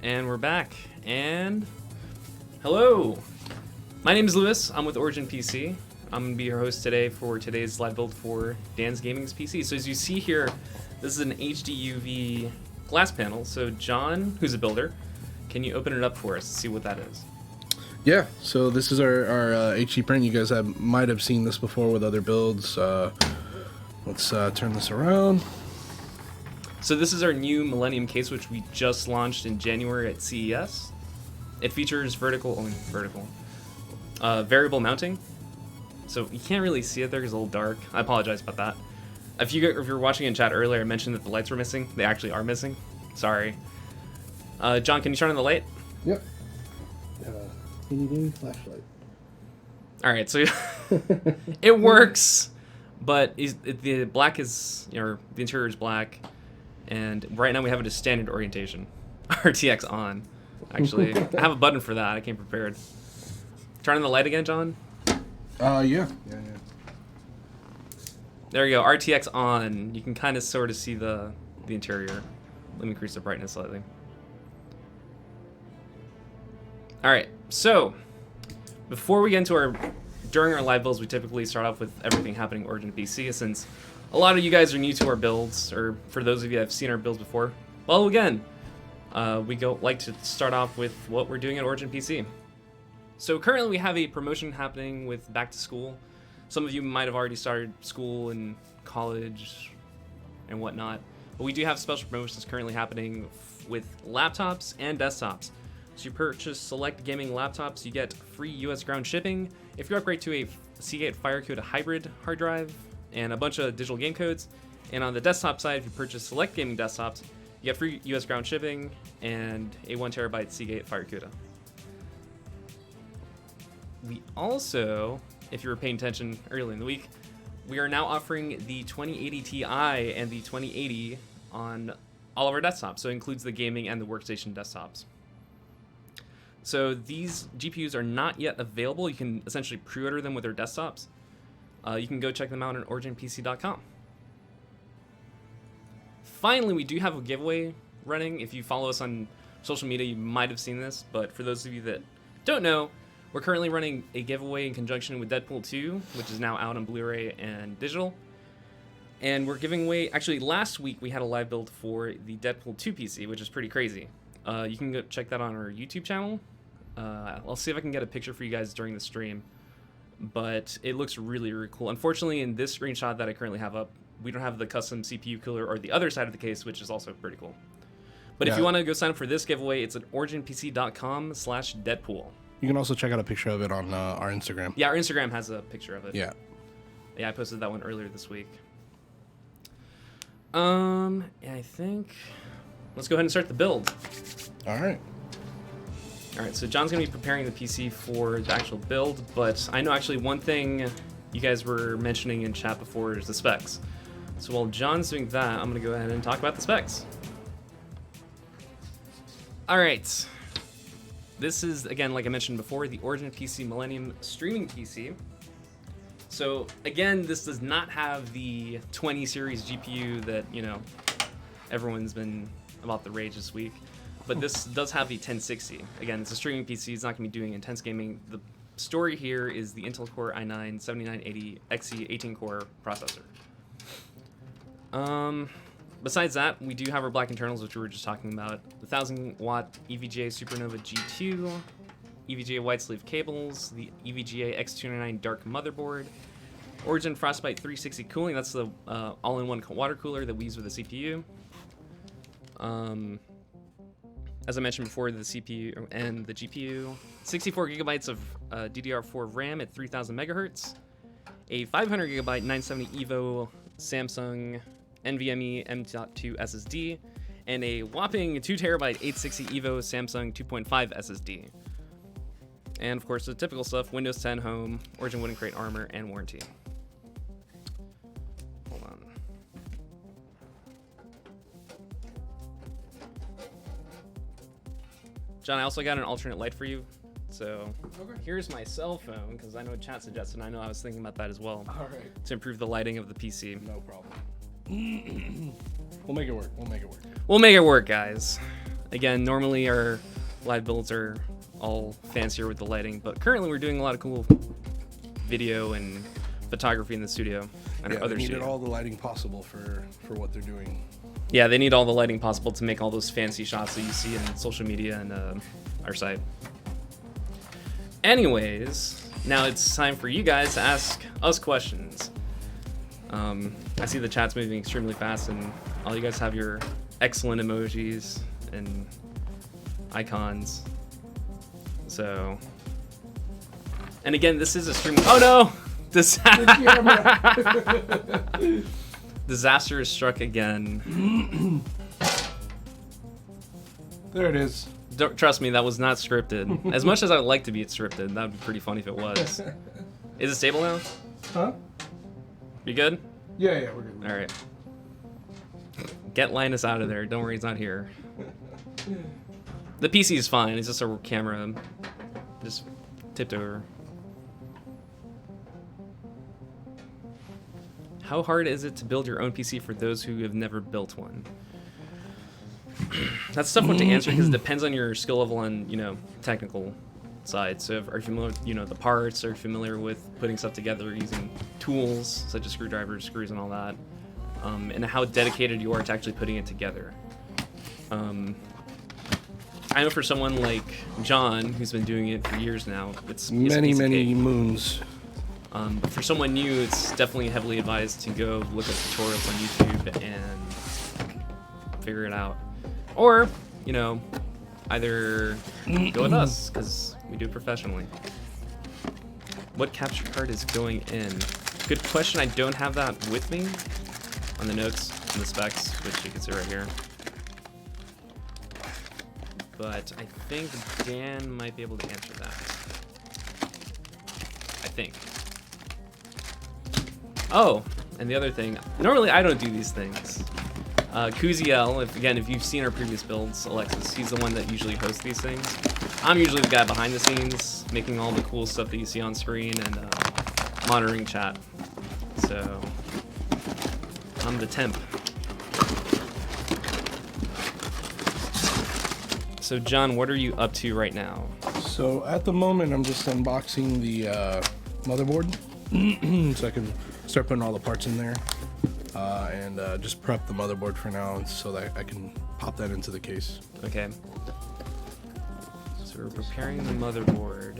And we're back. And hello. My name is Lewis. I'm with Origin PC. I'm going to be your host today for today's live build for DansGaming's PC. So as you see here, this is an HD UV glass panel. So John, who's a builder, can you open it up for us to see what that is? Yeah, so this is our HD print. You guys might have seen this before with other builds. Let's turn this around. So this is our new Millennium case, which we just launched in January at CES. It features variable mounting. So you can't really see it there because it's a little dark. I apologize about that. If you were watching in chat earlier, I mentioned that the lights were missing. They actually are missing. Sorry. John, can you turn on the light? Yep. Teeny flashlight. All right, so it works, but the black is, the interior is black. And right now we have it as standard orientation. RTX on. Actually, I have a button for that. I came prepared. Turn on the light again, John? Yeah. There you go. RTX on. You can kind of sort of see the interior. Let me increase the brightness slightly. All right. So, before we get into during our live builds, we typically start off with everything happening Origin PC, since a lot of you guys are new to our builds, or for those of you that have seen our builds before, well, again, we like to start off with what we're doing at Origin PC. So currently we have a promotion happening with back to school. Some of you might have already started school and college and whatnot, but we do have special promotions currently happening with laptops and desktops. So you purchase select gaming laptops, you get free US ground shipping. If you upgrade to a Seagate FireCode hybrid hard drive, and a bunch of digital game codes. And on the desktop side, if you purchase select gaming desktops, you get free US ground shipping and a 1TB Seagate FireCuda. We also, if you were paying attention early in the week, we are now offering the 2080 Ti and the 2080 on all of our desktops. So it includes the gaming and the workstation desktops. So these GPUs are not yet available. You can essentially pre-order them with their desktops. You can go check them out on originpc.com. Finally, we do have a giveaway running. If you follow us on social media, you might have seen this, but for those of you that don't know, we're currently running a giveaway in conjunction with Deadpool 2, which is now out on Blu-ray and digital. And we're giving away, actually last week we had a live build for the Deadpool 2 PC, which is pretty crazy. You can go check that on our YouTube channel. I'll see if I can get a picture for you guys during the stream. But it looks really, really cool. Unfortunately, in this screenshot that I currently have up, we don't have the custom CPU cooler or the other side of the case, which is also pretty cool. But if you want to go sign up for this giveaway, it's at originpc.com/Deadpool. You can also check out a picture of it on our Instagram. Yeah, our Instagram has a picture of it. Yeah, I posted that one earlier this week. Yeah, I think let's go ahead and start the build. All right, so John's going to be preparing the PC for the actual build, but I know actually one thing you guys were mentioning in chat before is the specs. So while John's doing that, I'm going to go ahead and talk about the specs. All right. This is, again, like I mentioned before, the Origin PC Millennium streaming PC. So again, this does not have the 20 series GPU that, everyone's been about the rage this week. But this does have the 1060. Again, it's a streaming PC. It's not going to be doing intense gaming. The story here is the Intel Core i9 7980 Xe 18-core processor. Besides that, we do have our black internals, which we were just talking about. The 1000-watt EVGA Supernova G2, EVGA wide sleeve cables, the EVGA X299 dark motherboard, Origin Frostbite 360 cooling. That's the all-in-one water cooler that we use with the CPU. As I mentioned before, the CPU and the GPU, 64 gigabytes of DDR4 RAM at 3000 megahertz, a 500 gigabyte 970 EVO Samsung NVMe M.2 SSD, and a whopping 2 terabyte 860 EVO Samsung 2.5 SSD. And of course, the typical stuff: Windows 10 Home, Origin Wooden Crate Armor, and warranty. Hold on. John, I also got an alternate light for you. So here's my cell phone, because I know chat suggested, and I know I was thinking about that as well. all right. To improve the lighting of the PC. No problem. We'll make it work. We'll make it work, guys. Again, normally our live builds are all fancier with the lighting, but currently we're doing a lot of cool video and photography in the studio and Yeah, our other they needed studio. all the lighting possible for what they're doing. Yeah, they need all the lighting possible to make all those fancy shots that you see in social media and our site. Anyways, now it's time for you guys to ask us questions. I see the chat's moving extremely fast, and all you guys have your excellent emojis and icons. So, and again, this is a stream. Oh no! Disaster is struck again. There it is. Don't, trust me, that was not scripted. As much as I would like to be scripted, that would be pretty funny if it was. Is it stable now? Huh? You good? Yeah, we're good. All right. Get Linus out of there. Don't worry, he's not here. The PC is fine. It's just a camera just tipped over. How hard is it to build your own PC for those who have never built one? That's a tough one to answer because it depends on your skill level and, you know, technical side. So are you familiar with, you know, the parts? Are you familiar with putting stuff together using tools such as screwdrivers, screws, and all that? And how dedicated you are to actually putting it together. I know for someone like John, who's been doing it for years now, it's many cake. moons. But for someone new, it's definitely heavily advised to go look at tutorials on YouTube and figure it out. Or, you know, either go with us, because we do it professionally. What capture card is going in? Good question. I don't have that with me on the notes and the specs, which you can see right here. But I think Dan might be able to answer that. I think. Oh, and the other thing, normally I don't do these things. Kuziel, if you've seen our previous builds, Alexis, he's the one that usually hosts these things. I'm usually the guy behind the scenes, making all the cool stuff that you see on screen and monitoring chat. So, I'm the temp. So John, what are you up to right now? So at the moment, I'm just unboxing the motherboard, so I can start putting all the parts in there, and just prep the motherboard for now, so that I can pop that into the case. Okay. So we're preparing the motherboard,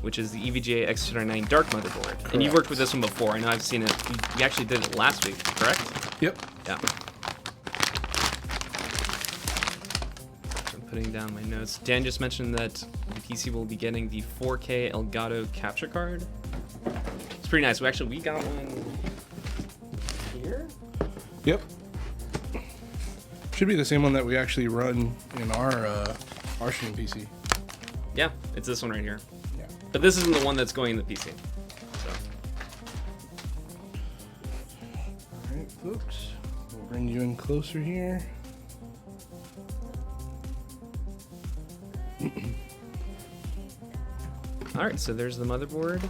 which is the EVGA X299 Dark motherboard. Correct. And you've worked with this one before. I know I've seen it. You actually did it last week, correct? Yep. Yeah. Putting down my notes. Dan just mentioned that the PC will be getting the 4K Elgato capture card. It's pretty nice. We got one here. Yep. Should be the same one that we actually run in our stream PC. Yeah, it's this one right here. Yeah. But this isn't the one that's going in the PC. So. All right, folks. We'll bring you in closer here. Alright, so there's the motherboard.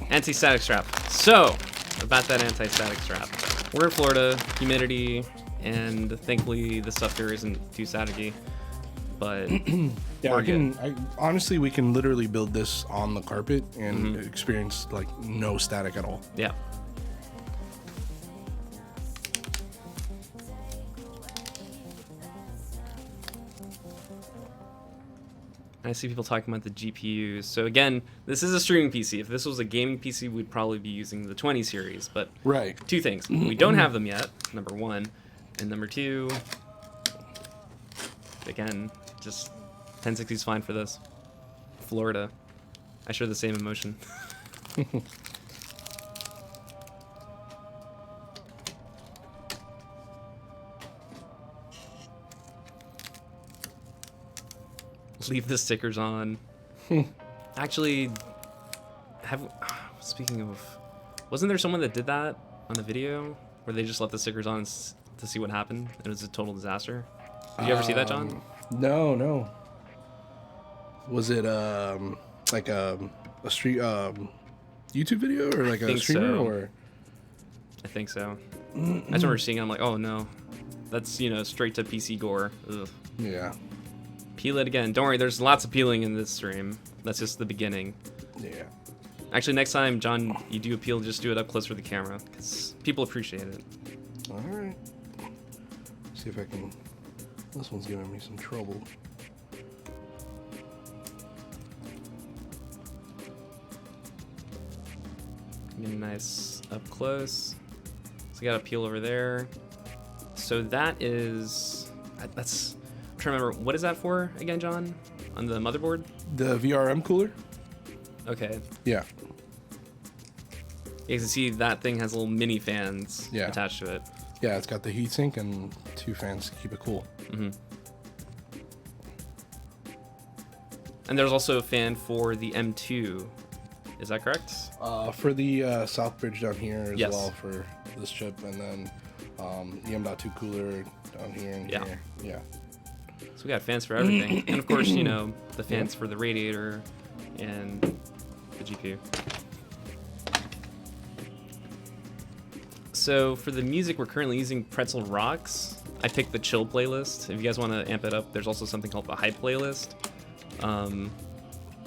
Anti-static strap. So, about that anti-static strap. We're in Florida, humidity, and thankfully the stuff here isn't too staticky. But yeah, honestly, we can literally build this on the carpet and experience like no static at all. Yeah. I see people talking about the GPUs. So again, this is a streaming PC. If this was a gaming PC, we'd probably be using the 20 series. But right. Two things. We don't have them yet, number one. And number two, again, just 1060 is fine for this. Florida. I share the same emotion. Leave the stickers on. Actually, speaking of, wasn't there someone that did that on the video where they just left the stickers on to see what happened? It was a total disaster. Did you ever see that, John? No. Was it like a street YouTube video or like a streamer so. or? I think so. I just remember seeing it. I'm like, oh no, That's, you know, straight to PC gore. Ugh. Yeah. Peel it again. Don't worry, there's lots of peeling in this stream. That's just the beginning. Yeah. Actually, next time, John, you do a peel, just do it up close for the camera, because people appreciate it. All right. See if I can. This one's giving me some trouble. Get a nice up close. So you got a peel over there. So that is. That's. I'm trying to remember. What is that for again, John? On the motherboard? The VRM cooler? Okay. Yeah. You can see that thing has little mini fans attached to it. Yeah, it's got the heatsink and 2 fans to keep it cool. Mm-hmm. And there's also a fan for the M2. Is that correct? For the South Bridge down here as Yes. well for this chip, and then the M.2 cooler down here and here. Yeah. So we got fans for everything. And of course, you know, the fans for the radiator and the GPU. So for the music, we're currently using Pretzel Rocks. I picked the chill playlist. If you guys want to amp it up, there's also something called the hype playlist.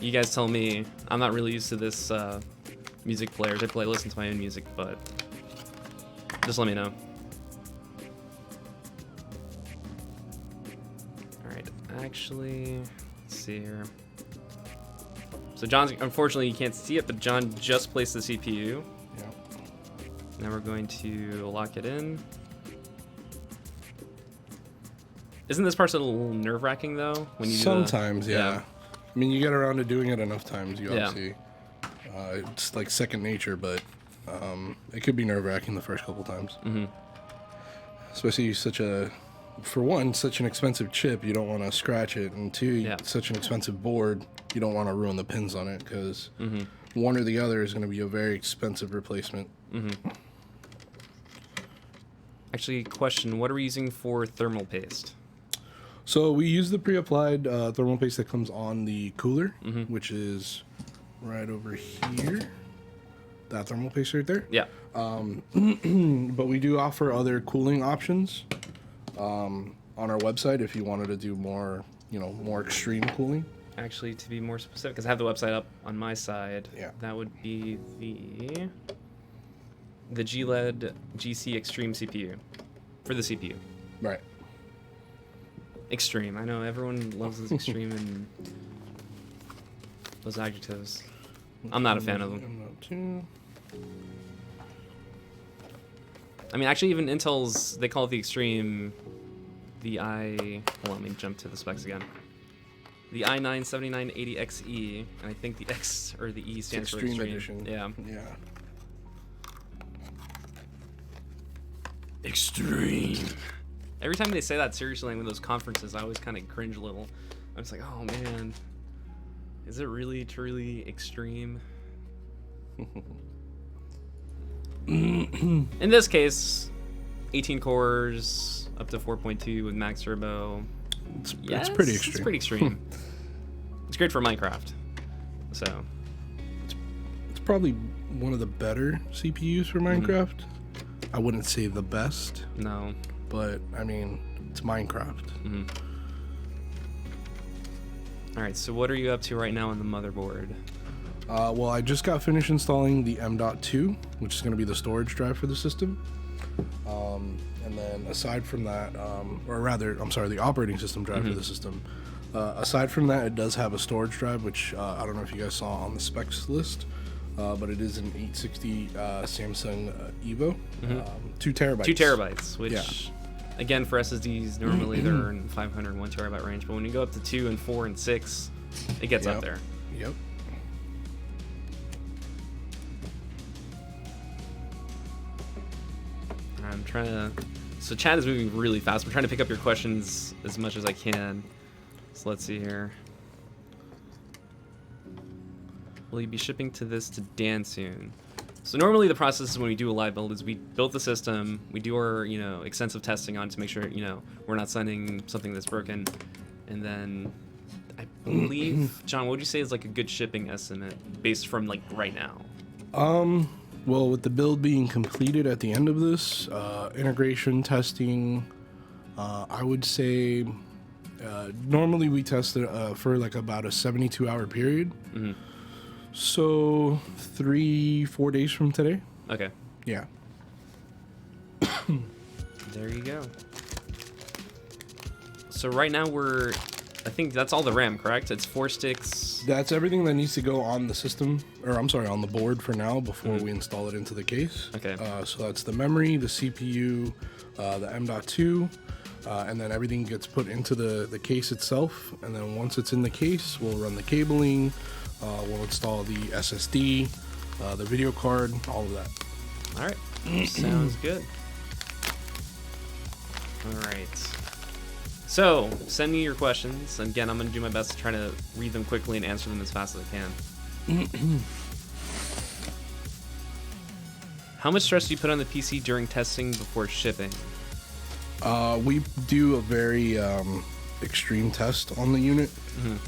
You guys tell me. I'm not really used to this music player. I listen to my own music, but just let me know. All right, actually, let's see here. So John's, unfortunately, you can't see it, but John just placed the CPU. Yeah. Now we're going to lock it in. Isn't this part a little nerve-wracking though? When you Sometimes, yeah. I mean, you get around to doing it enough times, you obviously. It's like second nature, but it could be nerve-wracking the first couple times. Mm-hmm. Especially such an expensive chip, you don't want to scratch it, and 2, such an expensive board, you don't want to ruin the pins on it, because one or the other is going to be a very expensive replacement. Mm-hmm. Actually, question, what are we using for thermal paste? So we use the pre-applied thermal paste that comes on the cooler, which is right over here. That thermal paste right there. Yeah. But we do offer other cooling options on our website if you wanted to do more, more extreme cooling. Actually, to be more specific, because I have the website up on my side, Yeah. that would be the GLED GC Extreme CPU for the CPU. Right. Extreme. I know everyone loves this extreme and those adjectives. I'm not a fan of them. I'm not too. I mean, actually, even Intel's, they call it the Extreme. Hold on, let me jump to the specs again. The i9-7980XE, and I think the X or the E stands for Extreme. Edition. Yeah. Yeah. Extreme. Every time they say that seriously in those conferences, I always kind of cringe a little. I'm just like, oh man, is it really truly extreme? In this case, 18 cores, up to 4.2 with max turbo. It's pretty extreme. It's pretty extreme. It's great for Minecraft. So it's probably one of the better CPUs for Minecraft. I wouldn't say the best. No. But, I mean, it's Minecraft. All right, so what are you up to right now on the motherboard? Well, I just got finished installing the M.2, which is going to be the storage drive for the system. And then aside from that, the operating system drive for the system. Aside from that, it does have a storage drive, which I don't know if you guys saw on the specs list, but it is an 860 Samsung Evo, 2 terabytes. 2 terabytes, which, again, for SSDs, normally they're in 500, 1 terabyte range, but when you go up to 2 and 4 and 6, it gets up there. Yep. I'm trying to... So chat is moving really fast. I'm trying to pick up your questions as much as I can. So let's see here. Will you be shipping to Dan soon? So normally the process is when we do a live build is we build the system, we do our, extensive testing on it to make sure, we're not sending something that's broken. And then I believe, John, what would you say is like a good shipping estimate based from like right now? Well, with the build being completed at the end of this, integration testing, I would say normally we test it for like about a 72-hour period. Mm-hmm. So 3-4 days from today. Okay. Yeah. There you go. So right now I think that's all the RAM, correct? It's 4 sticks. That's everything that needs to go on the system, or I'm sorry, on the board for now before we install it into the case. Okay. So that's the memory, the CPU, the M.2, and then everything gets put into the case itself. And then once it's in the case, we'll run the cabling, we'll install the SSD, the video card, all of that. All right. Sounds good. All right. So, send me your questions. Again, I'm going to do my best to try to read them quickly and answer them as fast as I can. How much stress do you put on the PC during testing before shipping? We do a very extreme test on the unit.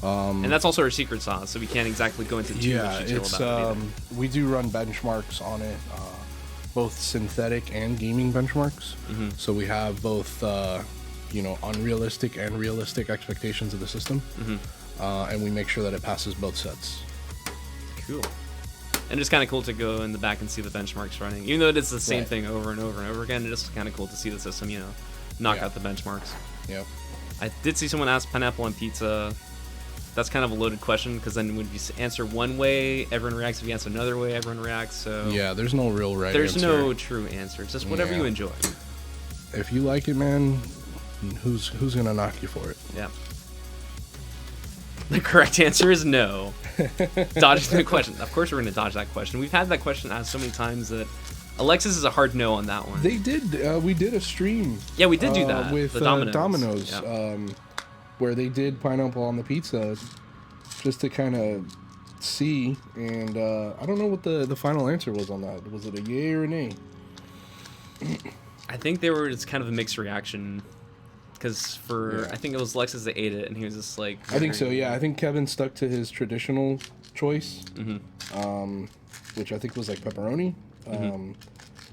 And that's also our secret sauce, so we can't exactly go into too much detail about it. We do run benchmarks on it, both synthetic and gaming benchmarks. So we have both unrealistic and realistic expectations of the system, and we make sure that it passes both sets. Cool. And it's kind of cool to go in the back and see the benchmarks running, even though it's the same thing over and over and over again. It's just kind of cool to see the system, knock out the benchmarks. Yep. I did see someone ask pineapple on pizza. That's kind of a loaded question, because then when you answer one way, everyone reacts. If you answer another way, everyone reacts. So yeah, there's no real right There's answer. no true answer. It's just whatever you enjoy. If you like it, man, who's gonna knock you for it? Yeah. The correct answer is no. Dodging the question. Of course, we're gonna dodge that question. We've had that question asked so many times that Alexis is a hard no on that one. They did. We did a stream. Yeah, we did do that with the Domino's. Domino's, Yep. where they did pineapple on the pizza, just to kind of see. And I don't know what the final answer was on that. Was it a yay or a nay? I think they were just kind of a mixed reaction. Because I think it was Alexis that ate it, and he was just like... I think so, yeah. I think Kevin stuck to his traditional choice, which I think was like pepperoni,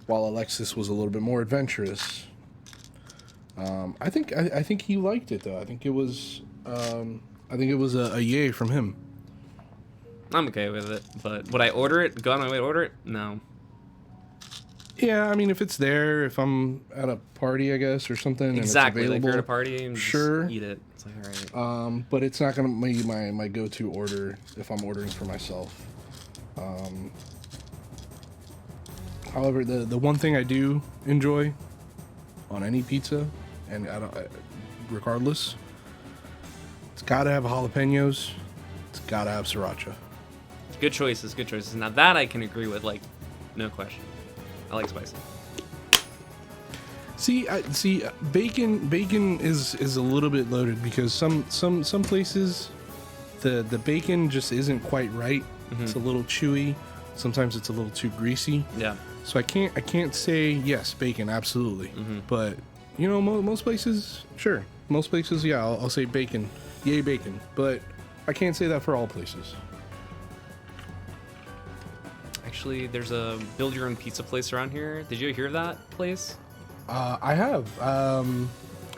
while Alexis was a little bit more adventurous. I think he liked it though. I think it was a yay from him. I'm okay with it, but would I order it? Go on my way to order it? No. Yeah, I mean, if it's there, if I'm at a party, I guess, or something, Exactly. and it's available, Like you're at a party and sure, just eat it. It's like, all right. But it's not gonna be my go-to order if I'm ordering for myself. However, the one thing I do enjoy on any pizza, and regardless, it's gotta have jalapenos. It's gotta have sriracha. Good choices, good choices. Now that I can agree with, like, no question. I like spicy. See, bacon is a little bit loaded because some places the bacon just isn't quite right. It's a little chewy. Sometimes it's a little too greasy. Yeah. So I can't say yes, bacon, absolutely. But most places, sure. Most places, yeah, I'll say bacon, yay bacon. But I can't say that for all places. Actually, there's a build your own pizza place around here. Did you hear of that place? I have. I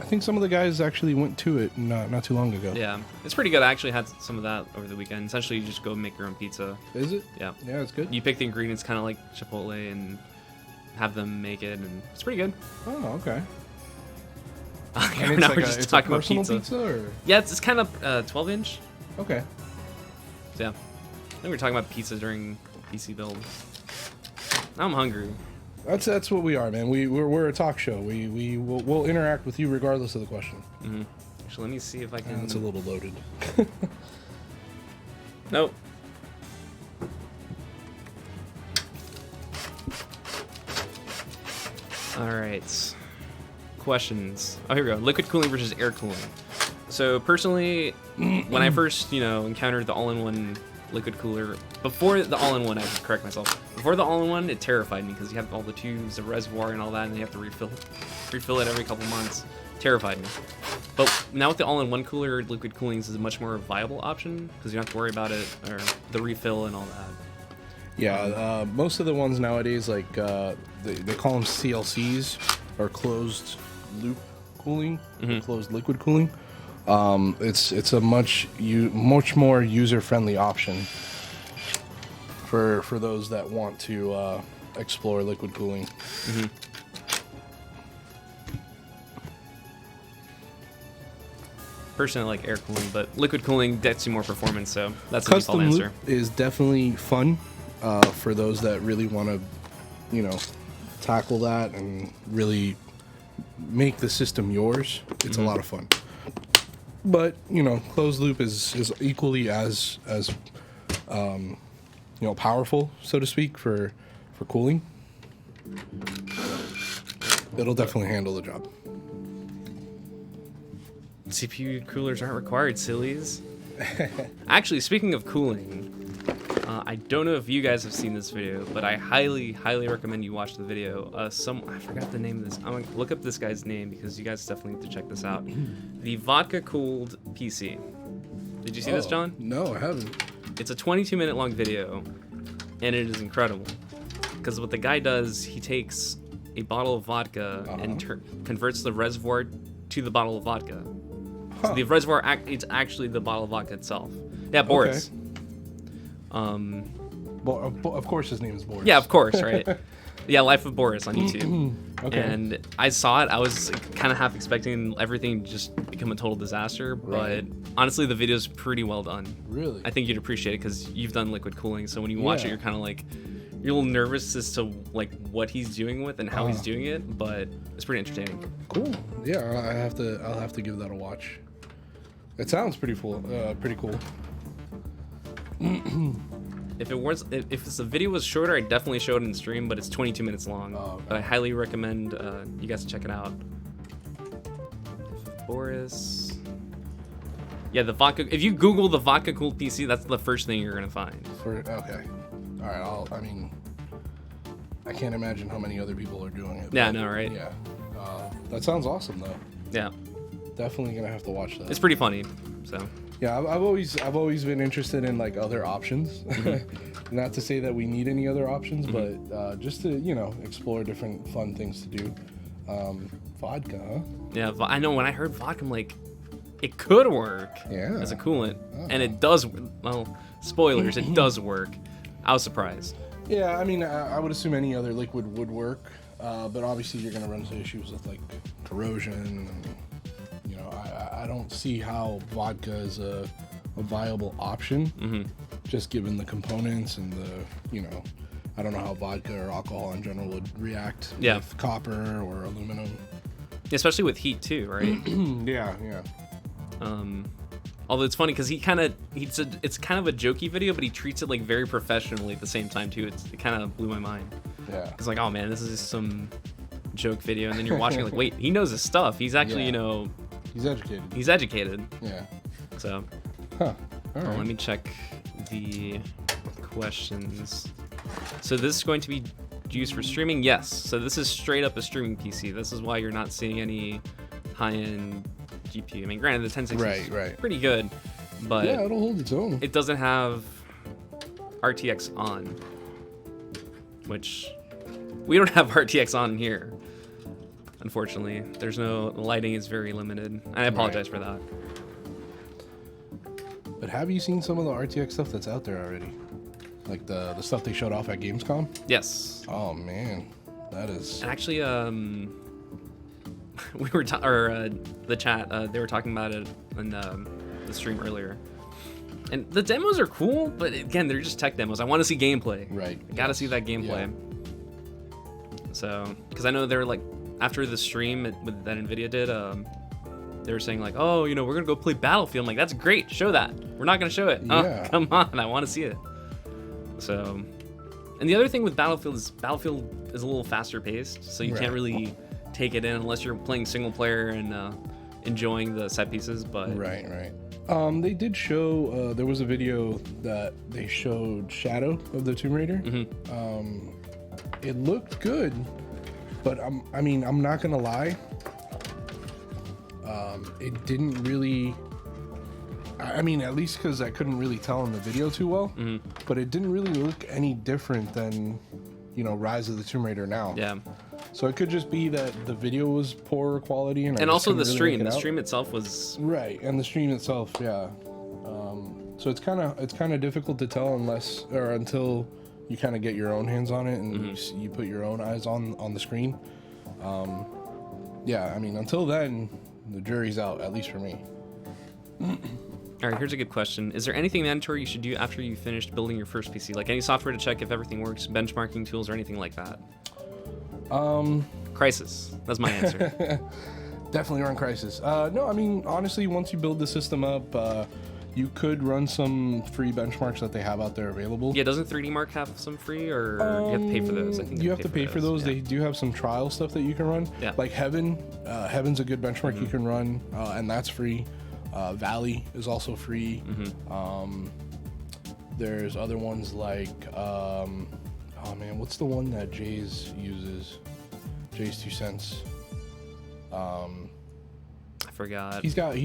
think some of the guys actually went to it not too long ago. Yeah, it's pretty good. I actually had some of that over the weekend. Essentially, you just go make your own pizza. Is it? Yeah. Yeah, it's good. You pick the ingredients, kind of like Chipotle, and have them make it, and it's pretty good. Oh, okay. And now we're just talking about pizza or? Yeah, it's kind of 12-inch. Okay. So, yeah. I think we were talking about pizza during PC build. Now I'm hungry. That's what we are, man. We're a talk show. We'll interact with you regardless of the question. Actually, let me see if I can. It's a little loaded. Nope. All right. Questions. Oh, here we go. Liquid cooling versus air cooling. So personally, when I first, encountered the all-in-one liquid cooler, before the all-in-one, I have to correct myself. Before the all-in-one, it terrified me because you have all the tubes, the reservoir, and all that, and you have to refill it every couple months. Terrified me. But now with the all-in-one cooler, liquid cooling is a much more viable option because you don't have to worry about it or the refill and all that. Yeah, most of the ones nowadays, like they call them CLCs or closed loop cooling, closed liquid cooling. It's a much more user-friendly option for those that want to explore liquid cooling. Personally, I like air cooling, but liquid cooling gets you more performance, so that's the default Custom answer. loop is definitely fun for those that really want to, you know, tackle that and really make the system yours. It's a lot of fun. But you know, closed loop is equally as you know, powerful, so to speak, for cooling. It'll definitely handle the job. CPU coolers aren't required, sillies. Actually, speaking of cooling, I don't know if you guys have seen this video, but I highly recommend you watch the video. I forgot the name of this. I'm gonna look up this guy's name because you guys definitely need to check this out. The vodka cooled PC. Did you see this, John? No, I haven't. It's a 22-minute long video, and it is incredible. Because what the guy does, he takes a bottle of vodka and converts the reservoir to the bottle of vodka. So the reservoir, it's actually the bottle of vodka itself. Yeah, Boris. Of course his name is Boris. Yeah, of course, right? Yeah, Life of Boris on YouTube. Okay. And I saw it. I was kind of half expecting everything to just become a total disaster, but honestly, the video's pretty well done. Really? I think you'd appreciate it because you've done liquid cooling, so when you watch it, you're kind of like, you're a little nervous as to like what he's doing with and how he's doing it, but it's pretty entertaining. Cool. Yeah, I'll have to give that a watch. It sounds pretty cool. If the video was shorter, I'd definitely show it in stream, but it's 22 minutes long. Okay. But I highly recommend you guys check it out. Boris. Yeah, the vodka. If you Google the vodka cooled PC, that's the first thing you're gonna find. Okay. All right. I mean, I can't imagine how many other people are doing it. Yeah, I know, right? Yeah. That sounds awesome, though. Yeah. Definitely gonna have to watch that. It's pretty funny. So. Yeah, I've always been interested in like other options. Not to say that we need any other options, but just to, you know, explore different fun things to do. Vodka, huh? Yeah, I know. When I heard vodka, I'm like, it could work as a coolant, and it does. Well, spoilers, it does work. I was surprised. Yeah, I mean, I would assume any other liquid would work, but obviously you're gonna run into issues with like corrosion. And, you know, I don't see how vodka is a viable option, just given the components and the, you know, I don't know how vodka or alcohol in general would react with copper or aluminum. Especially with heat too, right? Yeah. Although it's funny because it's kind of a jokey video, but he treats it like very professionally at the same time too. It kind of blew my mind. Yeah. It's like, oh man, this is just some joke video, and then you're watching it like, wait, he knows his stuff. He's actually, you know, he's educated. He's educated. Yeah. So. Huh. All right. Let me check the questions. So this is going to be used for streaming? Yes. So this is straight up a streaming PC. This is why you're not seeing any high-end GPU. I mean, granted, the 1060 is pretty good, but yeah, it'll hold its own. It doesn't have RTX on, which we don't have RTX on here. Unfortunately, the lighting is very limited, and I apologize for that. But have you seen some of the RTX stuff that's out there already? Like the stuff they showed off at Gamescom? Yes. Oh man, that is. And actually, we were the chat. They were talking about it in the stream earlier. And the demos are cool, but again, they're just tech demos. I want to see gameplay. Right. I gotta see that gameplay. Yeah. So, because I know they're like after the stream that NVIDIA did, they were saying like, oh, you know, we're gonna go play Battlefield. I'm like, that's great. Show that. We're not gonna show it. Yeah. Oh, come on, I want to see it. So, and the other thing with Battlefield is a little faster paced, so you can't really take it in unless you're playing single player and enjoying the set pieces. But right. They did show. There was a video that they showed Shadow of the Tomb Raider. It looked good, but I'm not gonna lie. It didn't really. I mean, at least because I couldn't really tell in the video too well, but it didn't really look any different than, you know, Rise of the Tomb Raider now. Yeah. So it could just be that the video was poor quality, and also the couldn't really stream. make it The out. stream itself was Right, and the stream itself, yeah. So it's kind of difficult to tell until you kind of get your own hands on it and you put your own eyes on the screen. Yeah, I mean, until then, the jury's out, at least for me. All right, here's a good question. Is there anything mandatory you should do after you finished building your first PC? Like any software to check if everything works, benchmarking tools, or anything like that? Crisis. That's my answer. Definitely run Crisis. No, I mean, honestly, once you build the system up, you could run some free benchmarks that they have out there available. Yeah, doesn't 3D Mark have some free, or you have to pay for those? I think you have to pay for those. Yeah. They do have some trial stuff that you can run. Yeah. Like Heaven. Heaven's a good benchmark you can run, and that's free. Valley is also free. There's other ones like, oh man, what's the one that Jay's uses? Jay's 2 cents. I forgot. He's got a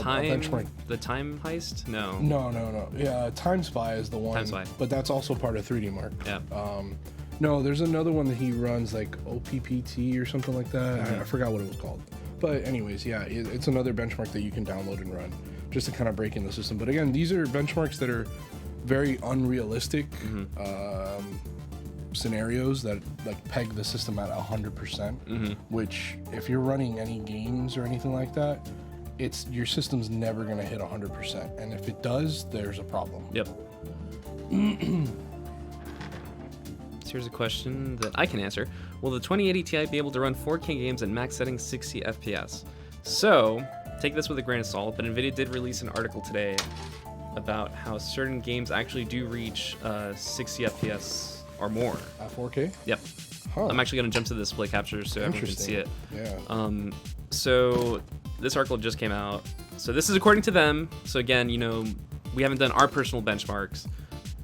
benchmark. The time heist? No. No. Yeah, Time Spy is the one. Time Spy. But that's also part of 3D Mark. Yeah. No, there's another one that he runs, like OPPT or something like that. I forgot what it was called. But anyways, yeah, it's another benchmark that you can download and run just to kind of break in the system. But again, these are benchmarks that are very unrealistic scenarios that like peg the system at 100%. Which, if you're running any games or anything like that, your system's never going to hit 100%. And if it does, there's a problem. Yep. So here's a question that I can answer. Will the 2080 Ti be able to run 4K games at max settings 60 FPS? So, take this with a grain of salt, but NVIDIA did release an article today about how certain games actually do reach 60 FPS or more. At 4K? Yep. Huh. I'm actually going to jump to the display capture so everyone can see it. Yeah. So this article just came out. So this is according to them. So again, we haven't done our personal benchmarks,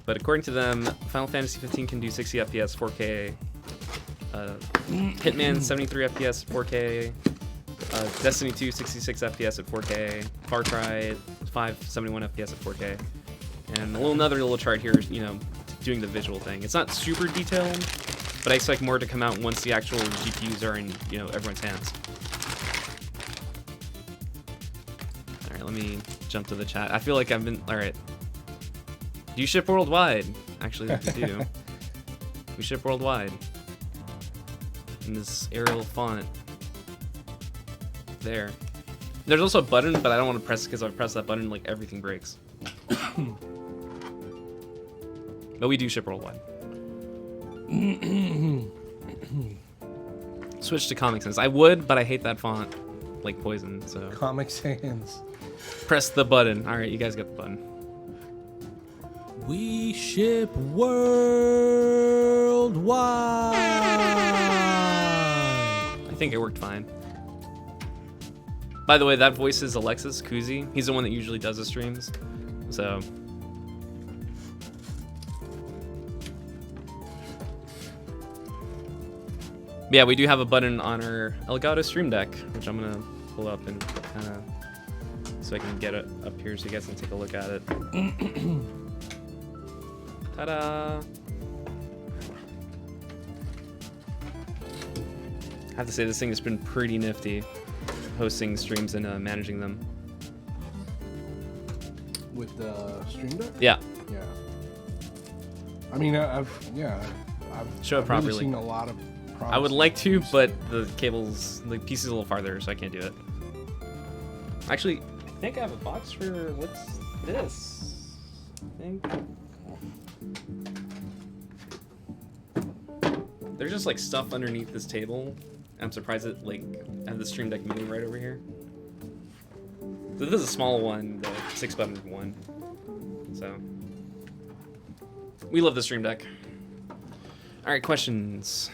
but according to them, Final Fantasy 15 can do 60 FPS 4K. Hitman 73 FPS 4K. Destiny 2 66 FPS at 4K. Far Cry 5 71 FPS at 4K. And another little chart here, doing the visual thing. It's not super detailed, but I expect more to come out once the actual GPUs are in, everyone's hands. All right, let me jump to the chat. I feel like all right. Do you ship worldwide? Actually, we do. We ship worldwide. In this Arial font. There. There's also a button, but I don't want to press it because if I press that button, like everything breaks. But we do ship worldwide. Switch to Comic Sans. I would, but I hate that font like poison. So Comic Sans. press the button. All right, you guys got the button. We ship worldwide. I think it worked fine. By the way, that voice is Alexis Kuzi. He's the one that usually does the streams. So. Yeah, we do have a button on our Elgato Stream Deck, which I'm gonna pull up and kind of so I can get it up here so you guys can take a look at it. Ta-da! I have to say this thing has been pretty nifty, hosting streams and managing them. With the Stream Deck? Yeah. Yeah. I mean, I've Show it I've properly. really seen a lot of I would like to, but the cable's, the PC is a little farther, so I can't do it. Actually, I think I have a box for, what's this? I think. There's just like stuff underneath this table. I'm surprised it I have the Stream Deck Mini right over here. So this is a small one, the 6-button one. So we love the Stream Deck. All right, questions.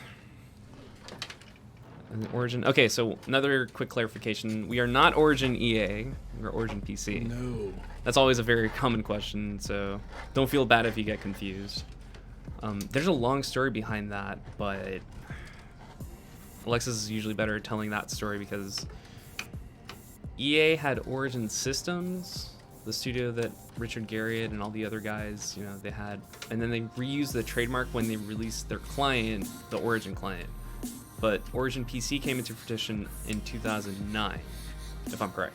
Origin. Okay, so another quick clarification. We are not Origin EA. We're Origin PC. No. That's always a very common question, so don't feel bad if you get confused. There's a long story behind that, but Alexis is usually better at telling that story because EA had Origin Systems, the studio that Richard Garriott and all the other guys, they had, and then they reused the trademark when they released their client, the Origin client. but Origin PC came into fruition in 2009, if I'm correct.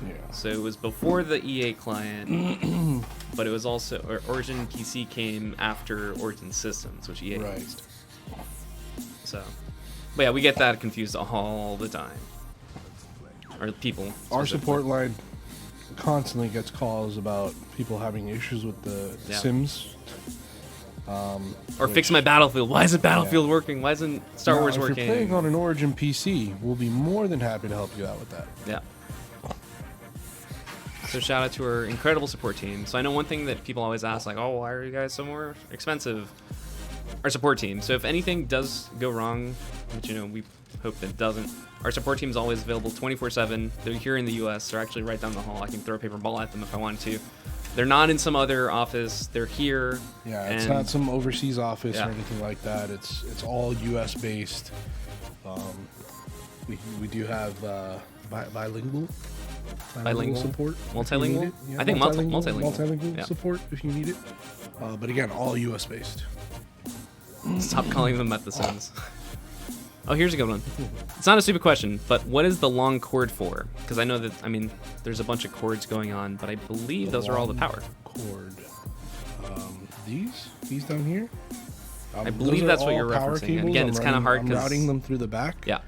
Yeah. So it was before the EA client, but it was also Origin PC came after Origin Systems, which EA Right. used. So, but yeah, we get that confused all the time. Or people. Our support line constantly gets calls about people having issues with the Sims. Or fix my Battlefield. Why isn't Battlefield working? Why isn't Star Wars working? If you're playing on an Origin PC, we'll be more than happy to help you out with that. Yeah. So shout out to our incredible support team. So I know one thing that people always ask, like, oh, why are you guys so more expensive? Our support team. So if anything does go wrong, which, you know, we hope that it doesn't, our support team is always available 24/7. They're here in the US. They're actually right down the hall. I can throw a paper ball at them if I wanted to. They're not in some other office. They're here. Yeah, it's not some overseas office or anything like that. It's all US based. We do have bilingual support. Multilingual? Yeah, I think multilingual. Yeah. support if you need it. But again, all US based. Stop calling them at the Sims. Oh, here's a good one. It's not a stupid question, but what is the long cord for? Because I know that, I mean, there's a bunch of cords going on, but I believe those are all the power. Cord. These down here. I believe that's what you're referencing. And again, it's kind of hard I'm because routing them through the back. Yeah.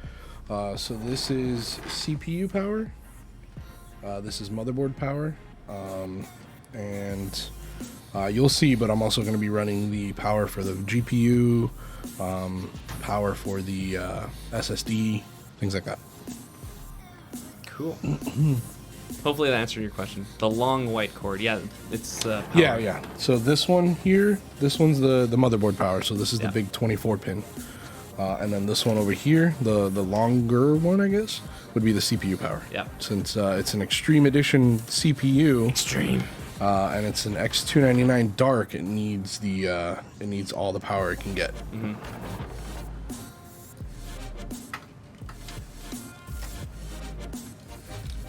So this is CPU power. This is motherboard power. And you'll see, but I'm also going to be running the power for the GPU, power for the SSD, things like that. Cool. Hopefully that answered your question. The long white cord, yeah, it's power. Yeah. So this one here, this one's the motherboard power. So this is the big 24 pin. And then this one over here, the longer one, I guess, would be the CPU power. Yeah. Since it's an Extreme Edition CPU. Extreme. And it's an X299 Dark. It needs all the power it can get. Mm-hmm.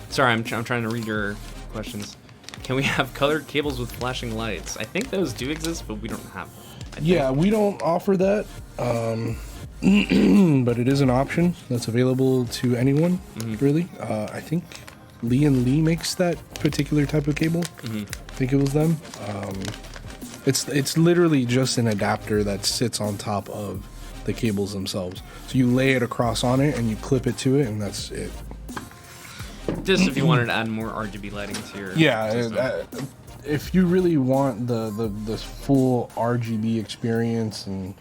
Sorry, I'm trying to read your questions. Can we have colored cables with flashing lights? I think those do exist, but we don't have them. Yeah, we don't offer that, but it is an option that's available to anyone, really. I think Lee & Lee makes that particular type of cable. I think it was them. It's literally just an adapter that sits on top of the cables themselves. So you lay it across on it and you clip it to it, and that's it. Just if you wanted to add more RGB lighting to your system. If you really want the full RGB experience and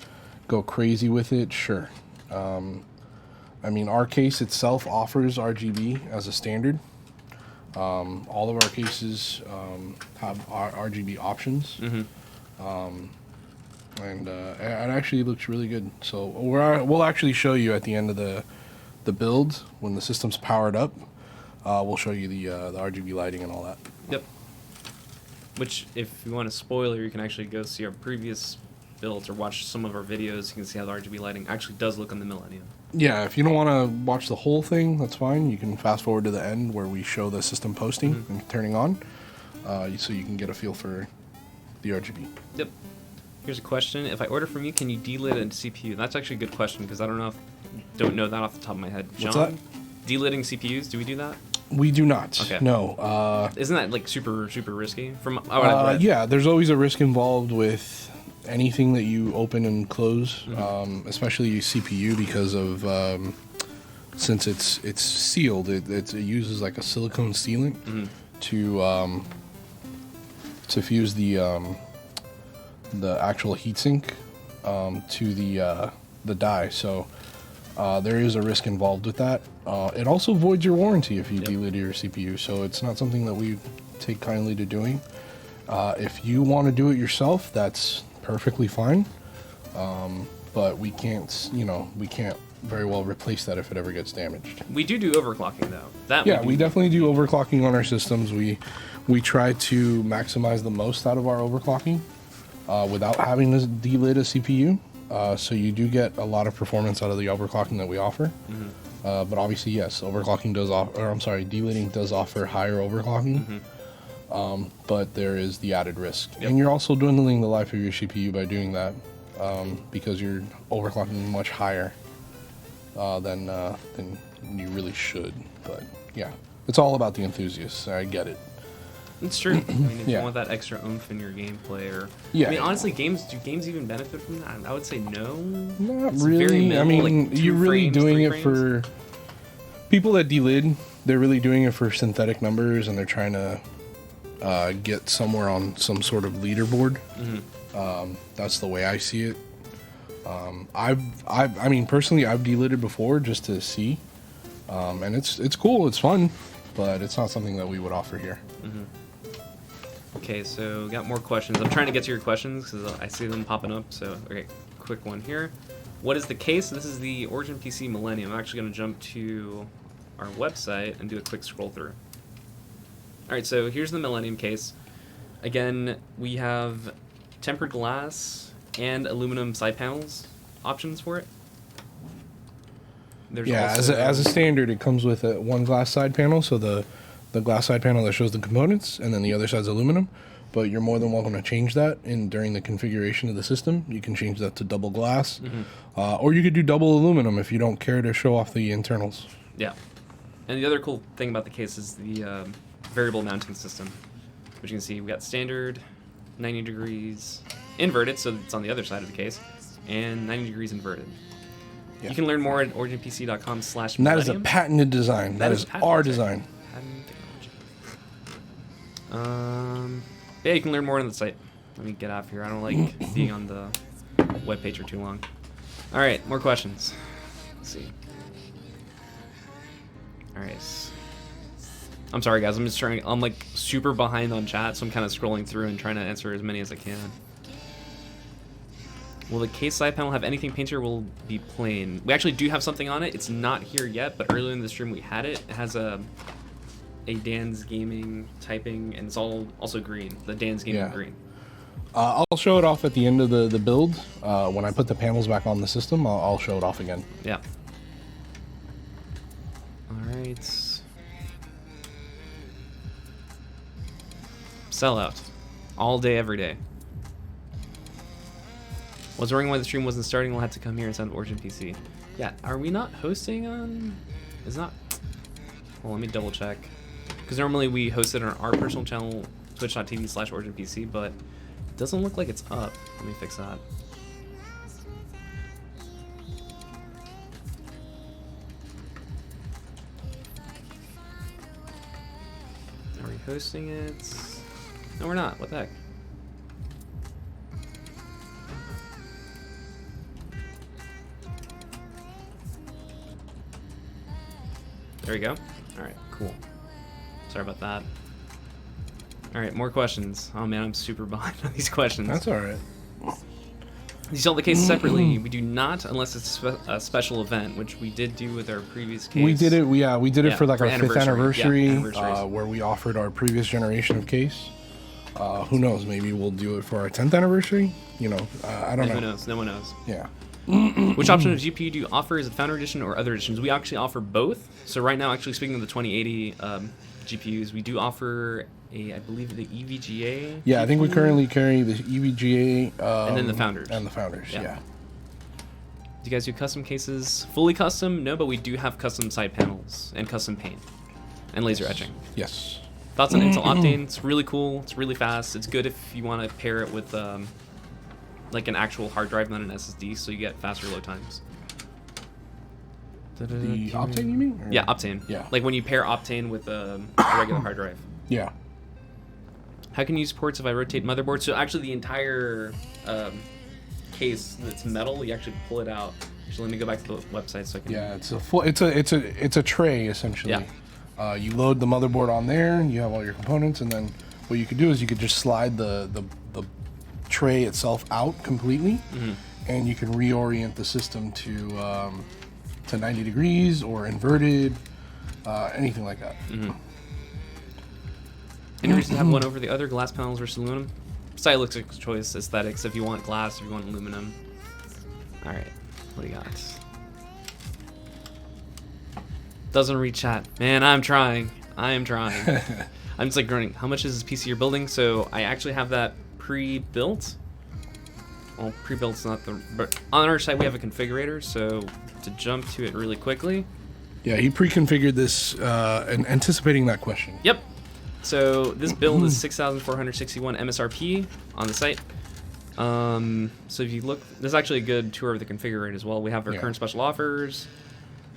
go crazy with it, sure. I mean, our case itself offers RGB as a standard. All of our cases have RGB options, and it actually looks really good. So we'll actually show you at the end of the build when the system's powered up. We'll show you the RGB lighting and all that. Yep. Which, if you want a spoiler, you can actually go see our previous builds or watch some of our videos. You can see how the RGB lighting actually does look on the Millennium. Yeah, if you don't want to watch the whole thing, that's fine. You can fast forward to the end where we show the system posting and turning on, so you can get a feel for the RGB. Yep. Here's a question. If I order from you, can you delid a CPU? That's actually a good question because I don't know that off the top of my head. John, what's that? Delitting CPUs, do we do that? We do not. Okay. No. Isn't that like super risky? From yeah, there's always a risk involved with anything that you open and close, especially your CPU, because of since it's sealed, it uses like a silicone sealant to fuse the actual heatsink to the die. So there is a risk involved with that. It also voids your warranty if you delid your CPU, so it's not something that we take kindly to doing. If you want to do it yourself, that's perfectly fine. But we can't very well replace that if it ever gets damaged. We do overclocking though. We definitely do overclocking on our systems. We try to maximize the most out of our overclocking without having to delid a CPU. So you do get a lot of performance out of the overclocking that we offer. But obviously, yes, deliding does offer higher overclocking. But there is the added risk. And you're also dwindling the life of your CPU by doing that, because you're overclocking much higher then you really should. But yeah, it's all about the enthusiasts. I get it. It's true. I mean, if Yeah. you want that extra oomph in your gameplay, or Yeah. I mean, honestly, do games even benefit from that? I would say no. Not It's very really. I minimal, mean, like 2 you're really frames, doing 3 it frames. for people that delid. They're really doing it for synthetic numbers, and they're trying to get somewhere on some sort of leaderboard. That's the way I see it. I mean, personally, I've delided before just to see, and it's cool. It's fun, but it's not something that we would offer here. Okay, so got more questions. I'm trying to get to your questions because I see them popping up. So, okay, quick one here. What is the case? This is the Origin PC Millennium. I'm actually going to jump to our website and do a quick scroll through. All right, so here's the Millennium case. Again, we have tempered glass and aluminum side panels options for it. There's Yeah, also, as a standard, it comes with one glass side panel, so the glass side panel that shows the components, and then the other side's aluminum. But you're more than welcome to change that during the configuration of the system. You can change that to double glass, or you could do double aluminum if you don't care to show off the internals. Yeah. And the other cool thing about the case is the variable mounting system, which you can see we got standard, 90 degrees, inverted, so it's on the other side of the case, and 90 degrees inverted. Yeah. You can learn more at originpc.com/millennium. And that is a patented design. That is patented our design. Patent technology. Yeah, you can learn more on the site. Let me get off here. I don't like being on the webpage for too long. All right, more questions. Let's see. All right. I'm sorry, guys. I'm like super behind on chat, so I'm kind of scrolling through and trying to answer as many as I can. Will the case side panel have anything painted or will it be plain? We actually do have something on it. It's not here yet, but earlier in the stream we had it. It has a DansGaming typing, and it's also green. The DansGaming green. I'll show it off at the end of the build. When I put the panels back on the system, I'll show it off again. Yeah. All right. Sellout. All day, every day. Was wondering why the stream wasn't starting. We'll have to come here instead of Origin PC. Yeah, are we not hosting on... Is not... Well, let me double check. Because normally we host it on our personal channel, twitch.tv/OriginPC, but it doesn't look like it's up. Let me fix that. Are we hosting it? No, we're not. What the heck? There we go. All right, cool. Sorry about that. All right, more questions. Oh man, I'm super behind on these questions. That's all right. You sell the case separately. We do not, unless it's a special event, which we did do with our previous case. We did it. We did it for like for our 5th anniversary. anniversary, Yeah, where we offered our previous generation of case. Who knows? Maybe we'll do it for our 10th anniversary. You know, I don't know. Who knows? No one knows. Yeah. Which option of GPU do you offer? Is it Founder Edition or other editions? We actually offer both. So right now, actually speaking of the 2080 GPUs, we do offer I believe the EVGA. Yeah, I think we GPU. currently carry the EVGA And then the Founders. And the Founders, yeah. Do you guys do custom cases? Fully custom? No, but we do have custom side panels and custom paint and laser etching. Yes. Thoughts on Intel Optane? It's really cool. It's really fast. It's good if you want to pair it with like an actual hard drive, not an SSD, so you get faster load times. The Optane, you mean? Or- Yeah, Optane. Yeah. Like when you pair Optane with a regular hard drive. Yeah. How can you use ports if I rotate motherboard? So actually the entire case that's metal, you actually pull it out. Actually, let me go back to the website so I can... Yeah, it's a tray essentially. Yeah. You load the motherboard on there, you have all your components, and then what you could do is you could just slide the tray itself out completely, and you can reorient the system to 90 degrees or inverted, anything like that. Any reason to have one over the other, glass panels versus aluminum? Stylistic choice, aesthetics, if you want glass, if you want aluminum. All right, what do you got? Doesn't read chat. Man, I'm trying. I am trying. I'm just like grunting. How much is this PC you're building? So I actually have that pre-built. well, pre-built's not the, but on our site we have a configurator, so to jump to it really quickly. Yeah, he pre-configured this and anticipating that question. Yep. So this build is 6,461 MSRP on the site. So if you look, this is actually a good tour of the configurator as well. We have our current special offers,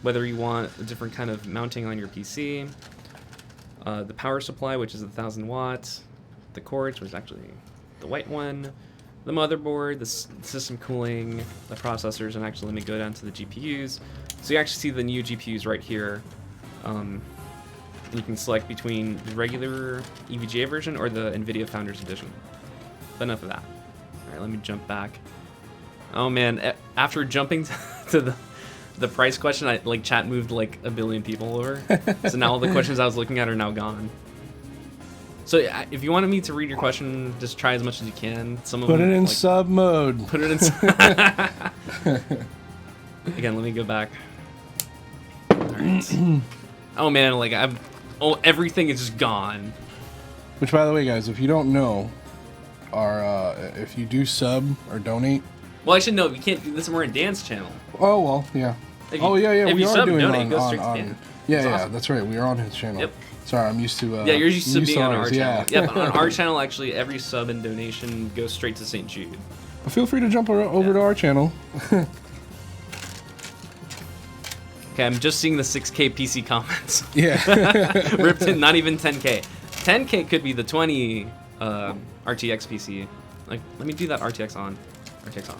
whether you want a different kind of mounting on your PC, the power supply, which is 1,000 watts, the cords, which is actually the white one, the motherboard, the system cooling, the processors, and actually let me go down to the GPUs. So you actually see the new GPUs right here. You can select between the regular EVGA version or the NVIDIA Founders Edition. But enough of that. All right, let me jump back. Oh man, after jumping to the price question, like chat moved like a billion people over. So now all the questions I was looking at are now gone. So if you wanted me to read your question, just try as much as you can. Some of Put them, it in like, sub mode. Put it in. Again, let me go back. All right. Oh man, like everything is just gone. Which, by the way, guys, if you don't know, if you do sub or donate. Well, I should know. We can't do this. We're a dance channel. Oh well, yeah. If Oh yeah, if we you are sub, doing donate, on, go straight to on, Dan. yeah, That's awesome. that's right. We are on his channel. Yep. Sorry, I'm used to. Yeah, you're used to being on our yeah. channel. Yep, on our channel, actually, every sub and donation goes straight to St. Jude. But feel free to jump over to our channel. Okay, I'm just seeing the 6K PC comments. Yeah. Ripped in, not even 10K. 10K could be the 20 RTX PC. Like, let me do that RTX on. RTX on.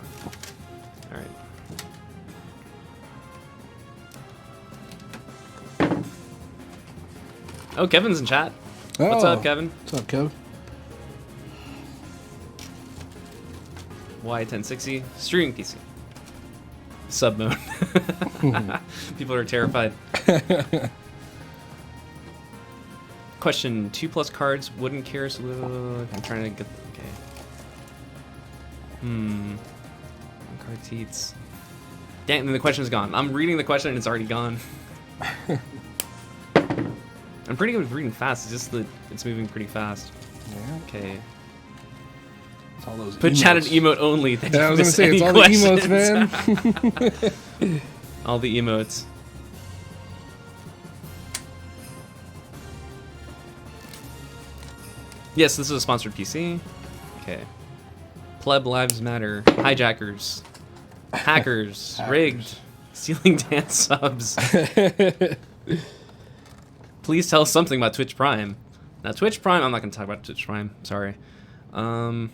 All right. Oh, Kevin's in chat. What's up, Kevin? What's up, Kev? Y1060 streaming PC. Sub mode. People are terrified. Question: 2+ cards wouldn't care. So I'm trying to get. Okay. Card teats. Dang, the question's gone. I'm reading the question and it's already gone. I'm pretty good with reading fast. It's just that it's moving pretty fast. Yeah. Okay. It's all those Put emotes. chat in emote only. That Yeah, I you was miss gonna say it's any all questions. the emotes, man. All the emotes. Yes, this is a sponsored PC. Okay. Pleb Lives Matter. Hijackers. Hackers. Rigged. Stealing dance subs. Please tell us something about Twitch Prime. Now, Twitch Prime, I'm not going to talk about Twitch Prime. Sorry. So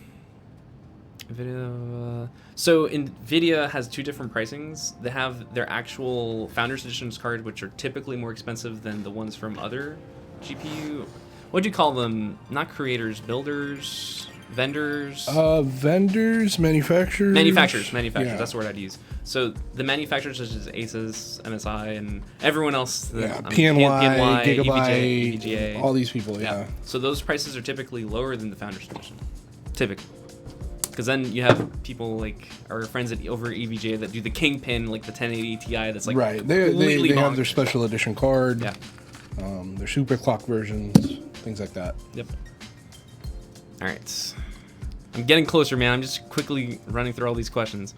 NVIDIA has two different pricings. They have their actual Founders Editions card, which are typically more expensive than the ones from other GPU. What do you call them? Not creators, builders, vendors? Vendors, manufacturers. Manufacturers. Yeah. That's the word I'd use. So the manufacturers such as Asus, MSI, and everyone else. PNY, Gigabyte, EVGA. all these people, yeah. So those prices are typically lower than the Founders Edition. Typically. Because then you have people like our friends over EVGA that do the Kingpin, like the 1080 Ti that's like right. They have their bonkers. special edition card. Yeah. Their super clock versions, things like that. Yep. All right. I'm getting closer, man. I'm just quickly running through all these questions.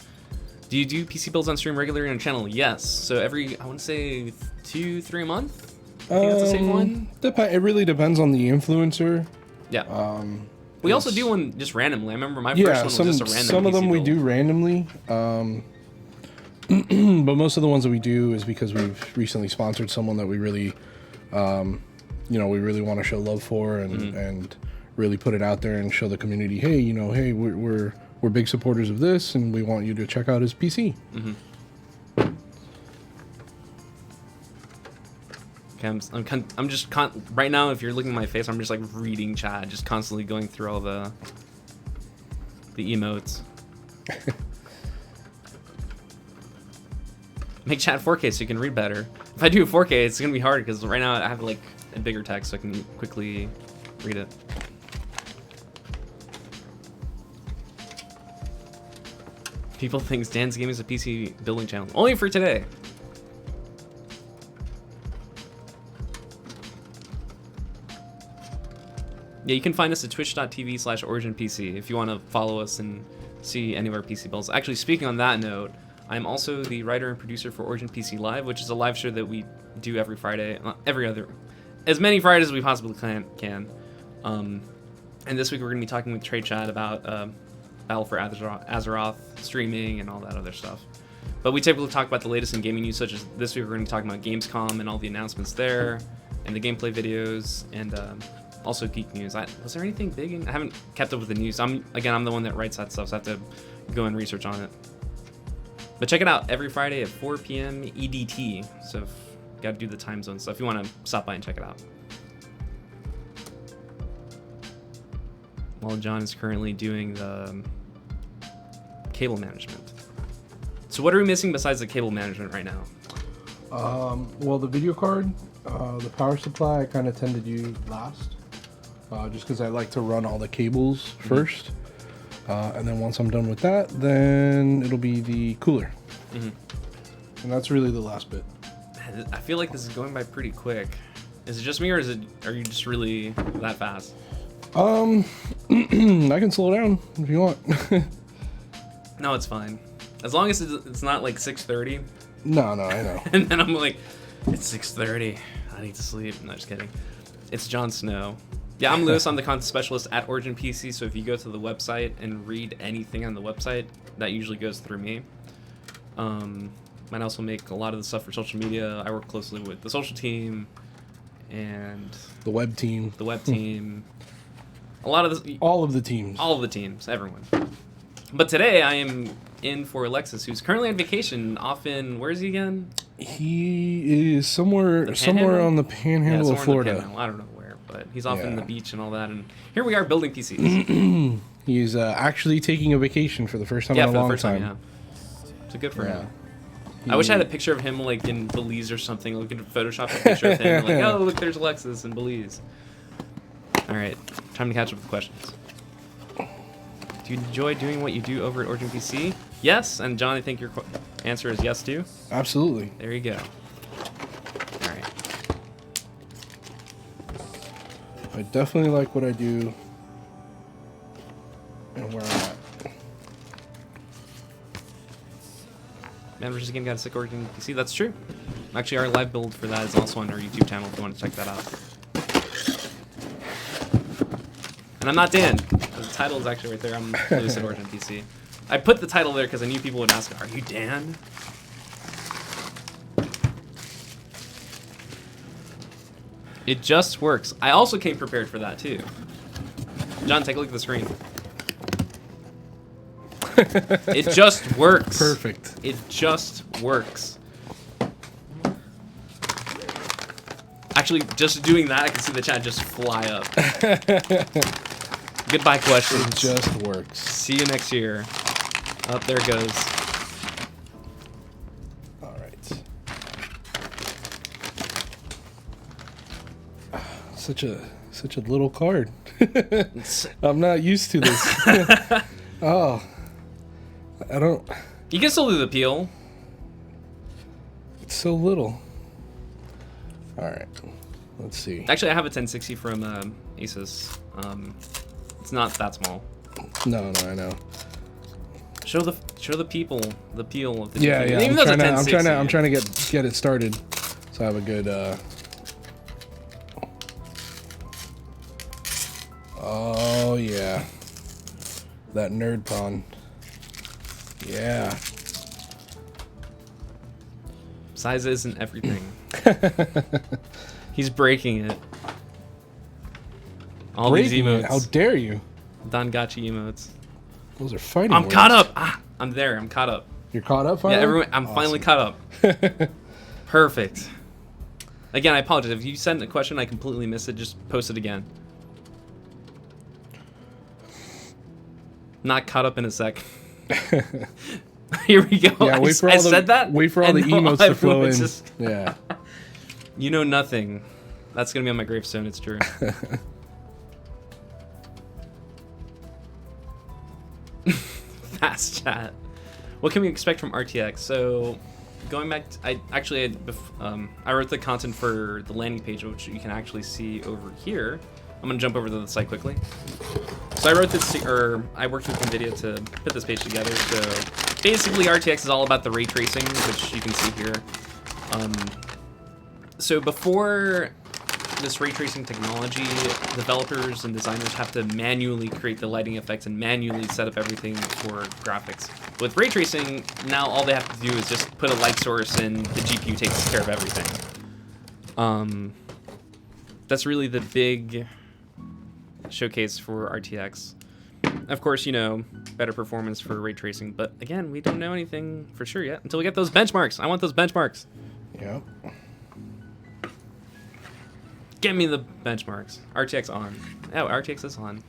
Do you do PC builds on stream regularly on your channel? Yes. So every, I want to say 2-3 a month. I think that's a safe one. It really depends on the influencer. Yeah. We also do one just randomly. I remember my first one was just a random some of them PC we build. do randomly. But most of the ones that we do is because we've recently sponsored someone that we really, we really want to show love for and really put it out there and show the community, hey, hey, we're big supporters of this and we want you to check out his PC. Okay, I'm just right now. If you're looking at my face, I'm just like reading chat, just constantly going through all the emotes. Make chat 4K so you can read better. If I do 4K, it's gonna be hard because right now I have like a bigger text so I can quickly read it. People think DansGaming is a PC building channel. Only for today. Yeah, you can find us at twitch.tv/OriginPC if you want to follow us and see any of our PC builds. Actually, speaking on that note, I'm also the writer and producer for Origin PC Live, which is a live show that we do every Friday, as many Fridays as we possibly can. And this week we're going to be talking with Trey Chad about Battle for Azeroth, streaming, and all that other stuff. But we typically talk about the latest in gaming news, such as this week we're going to be talking about Gamescom and all the announcements there, and the gameplay videos, and also geek news. Was there anything big? I haven't kept up with the news. I'm the one that writes that stuff, so I have to go and research on it. But check it out every Friday at 4 p.m. EDT. So you got to do the time zone stuff. If you want to stop by and check it out. While John is currently doing the cable management. So what are we missing besides the cable management right now? Well, the video card, the power supply, I kind of tend to do last, just because I like to run all the cables first, and then once I'm done with that, then it'll be the cooler, and that's really the last bit. I feel like this is going by pretty quick. Is it just me, or are you just really that fast? I can slow down if you want. No, it's fine. As long as it's not like 6:30. No, I know. And then I'm like, it's 6:30. I need to sleep. No, just kidding. It's Jon Snow. Yeah, I'm Lewis. I'm the content specialist at Origin PC. So if you go to the website and read anything on the website, that usually goes through me. I also make a lot of the stuff for social media. I work closely with the social team and the web team. All of the teams, everyone. But today I am in for Alexis, who's currently on vacation off in, where is he again? He is somewhere on the panhandle of Florida. I don't know where, but he's off in the beach and all that. And here we are building PCs. He's actually taking a vacation for the first time in a long time. Yeah. So good for him. I wish I had a picture of him like in Belize or something. Like in Photoshop a picture of him. Like, oh, look, there's Alexis in Belize. All right, time to catch up with questions. Do you enjoy doing what you do over at Origin PC? Yes, and John, I think your answer is yes too. Absolutely. There you go. All right. I definitely like what I do and where I'm at. Man vs. Game got a sick Origin PC. That's true. Actually, our live build for that is also on our YouTube channel if you want to check that out. And I'm not Dan. The title is actually right there. I'm Lewis at Origin PC. I put the title there because I knew people would ask, are you Dan? It just works. I also came prepared for that too. John, take a look at the screen. It just works. Perfect. It just works. Actually, just doing that, I can see the chat just fly up. Goodbye, questions. It just works. See you next year. Up there it goes. All right. Such a little card. I'm not used to this. Oh. I don't... You can still do the peel. It's so little. Alright. Let's see. Actually, I have a 1060 from Asus. It's not that small. No, I know. Show the people the peel of the yeah. Even I'm trying to get it started, so I have a good. Oh yeah, that nerd pawn. Yeah. Size isn't everything. He's breaking it. All these emotes. How dare you? Dangachi emotes. Those are fighting I'm words. caught up. I'm there. I'm caught up. You're caught up finally? Yeah, everyone. I'm finally caught up. Perfect. Again, I apologize. If you sent a question I completely missed it, just post it again. Not caught up in a sec. Here we go. Yeah, I said that. Wait for all the emotes to flow in. Just, yeah. You know nothing. That's gonna be on my gravestone. It's true. Fast chat. What can we expect from RTX? So, going back, I wrote the content for the landing page, which you can actually see over here. I'm gonna jump over to the site quickly. So I wrote this, or I worked with NVIDIA to put this page together. So basically, RTX is all about the ray tracing, which you can see here. So before this ray tracing technology, developers and designers have to manually create the lighting effects and manually set up everything for graphics. With ray tracing, now all they have to do is just put a light source and the GPU takes care of everything. That's really the big showcase for RTX. Of course, you know, better performance for ray tracing, but again, we don't know anything for sure yet until we get those benchmarks. I want those benchmarks. Yep. Get me the benchmarks. RTX on. Oh, RTX is on.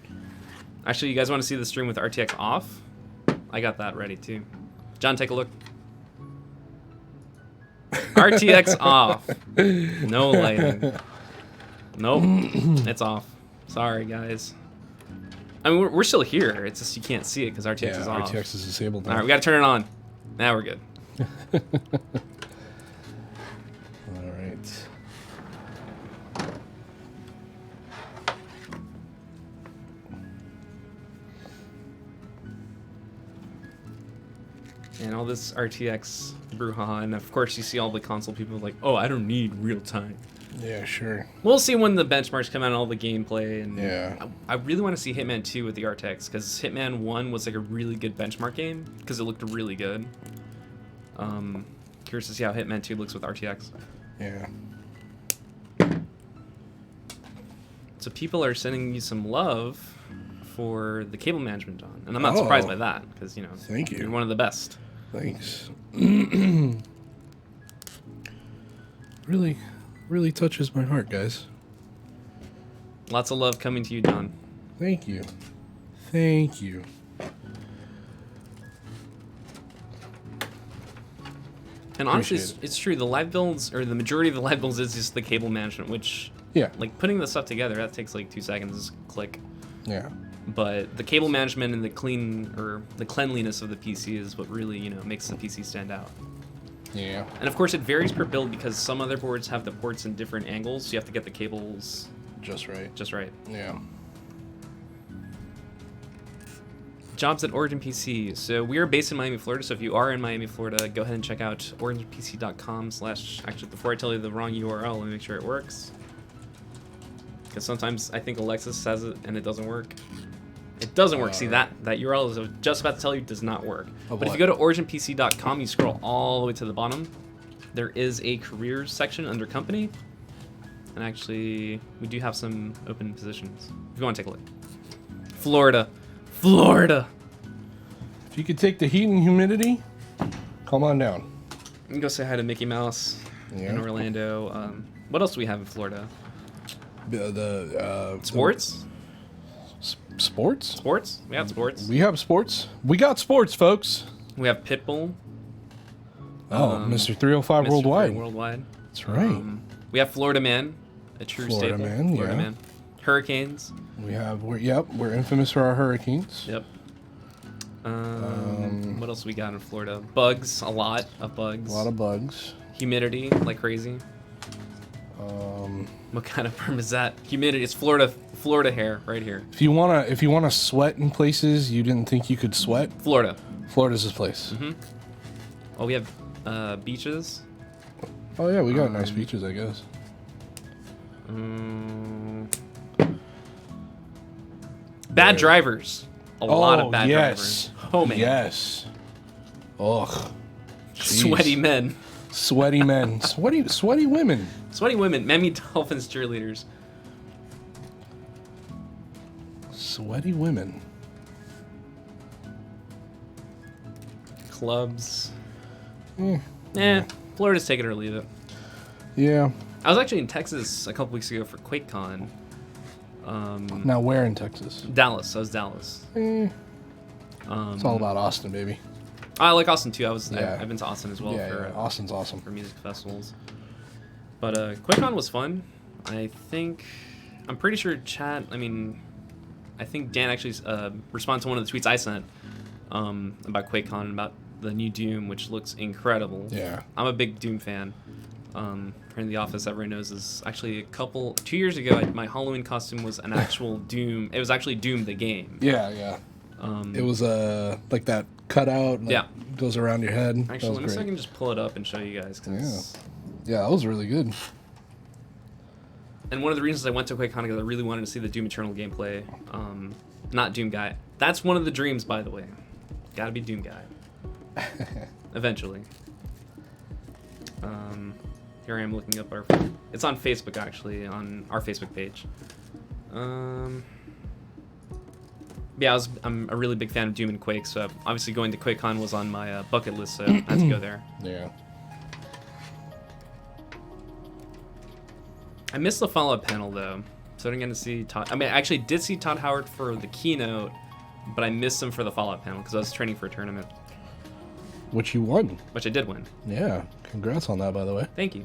Actually, you guys want to see the stream with RTX off? I got that ready too. John, take a look. RTX off. No lighting. Nope. It's off. Sorry, guys. I mean, we're still here. It's just you can't see it because RTX is off. RTX is disabled now. All right, we got to turn it on. Now we're good. All right. And all this RTX brouhaha, and of course you see all the console people like, oh, I don't need real time. Yeah, sure. We'll see when the benchmarks come out and all the gameplay. And Yeah. I really want to see Hitman 2 with the RTX, because Hitman 1 was like a really good benchmark game, because it looked really good. Curious to see how Hitman 2 looks with RTX. Yeah. So people are sending you some love for the cable management, John. And I'm not surprised by that, because, you know, Thank you. you're one of the best. Thanks. Really touches my heart, guys. Lots of love coming to you, John. Thank you. Thank you. And honestly, Appreciate it's true. The live builds, or the majority of the live builds, is just the cable management, which, Yeah. like, putting the stuff together, that takes like 2 seconds, just click. Yeah. But the cable management and the cleanliness of the PC is what really, you know, makes the PC stand out. Yeah. And of course, it varies per build because some motherboards have the ports in different angles, so you have to get the cables Just right. just right. Yeah. Jobs at Origin PC. So we are based in Miami, Florida. So if you are in Miami, Florida, go ahead and check out originpc.com/. Actually, before I tell you the wrong URL, let me make sure it works. Because sometimes I think Alexa says it and it doesn't work. It doesn't work. See, that URL is just about to tell you does not work. But if you go to originpc.com, you scroll all the way to the bottom. There is a careers section under company. And actually, we do have some open positions. If you want to take a look. Florida. Florida. If you could take the heat and humidity, come on down. You can go say hi to Mickey Mouse in Orlando. What else do we have in Florida? Sports? Sports? Sports? We have sports. We have sports. We got sports, folks. We have Pitbull. Oh, Mr. 305 Mr. Worldwide. Worldwide. That's right. We have Florida Man, a true Florida staple. Man, Florida yeah. Man. Hurricanes. We're infamous for our hurricanes. Yep. What else we got in Florida? Bugs, a lot of bugs. A lot of bugs. Humidity, like crazy. What kind of perm is that? Humidity. It's Florida hair right here. If you wanna sweat in places you didn't think you could sweat, Florida. Florida's this place. Oh, we have beaches. Oh yeah, we got nice beaches, I guess. Bad drivers. A lot of bad yes. drivers. Oh man. Yes. Ugh. Jeez. Sweaty men. Sweaty men. Sweaty women. Sweaty women. Miami Dolphins cheerleaders. Sweaty women. Clubs. Yeah. Florida's take it or leave it. Yeah. I was actually in Texas a couple weeks ago for QuakeCon. Now where in Texas? Dallas. I was Dallas. It's all about Austin, baby. I like Austin too. I've been to Austin as well Yeah, Austin's awesome. for music festivals. But QuakeCon was fun. I'm pretty sure chat. I think Dan actually responded to one of the tweets I sent about QuakeCon and about the new Doom, which looks incredible. Yeah. I'm a big Doom fan. Friend of the office, everyone knows, is actually 2 years ago. My Halloween costume was an actual Doom. It was actually Doom the game. Yeah, yeah. It was like that cutout. Like, yeah. Goes around your head. Actually, let me see if I can just pull it up and show you guys. Yeah, that was really good. And one of the reasons I went to QuakeCon because I really wanted to see the Doom Eternal gameplay. Not Doom Guy. That's one of the dreams, by the way. Gotta be Doom Guy. Eventually. Here I am looking up it's on Facebook, actually, on our Facebook page. Yeah, I'm a really big fan of Doom and Quake, so obviously going to QuakeCon was on my bucket list, so I had to go there. Yeah. I missed the Fallout panel, though, so I didn't get to see Todd. I mean, I actually did see Todd Howard for the keynote, but I missed him for the Fallout panel because I was training for a tournament. Which you won. Which I did win. Yeah, congrats on that, by the way. Thank you.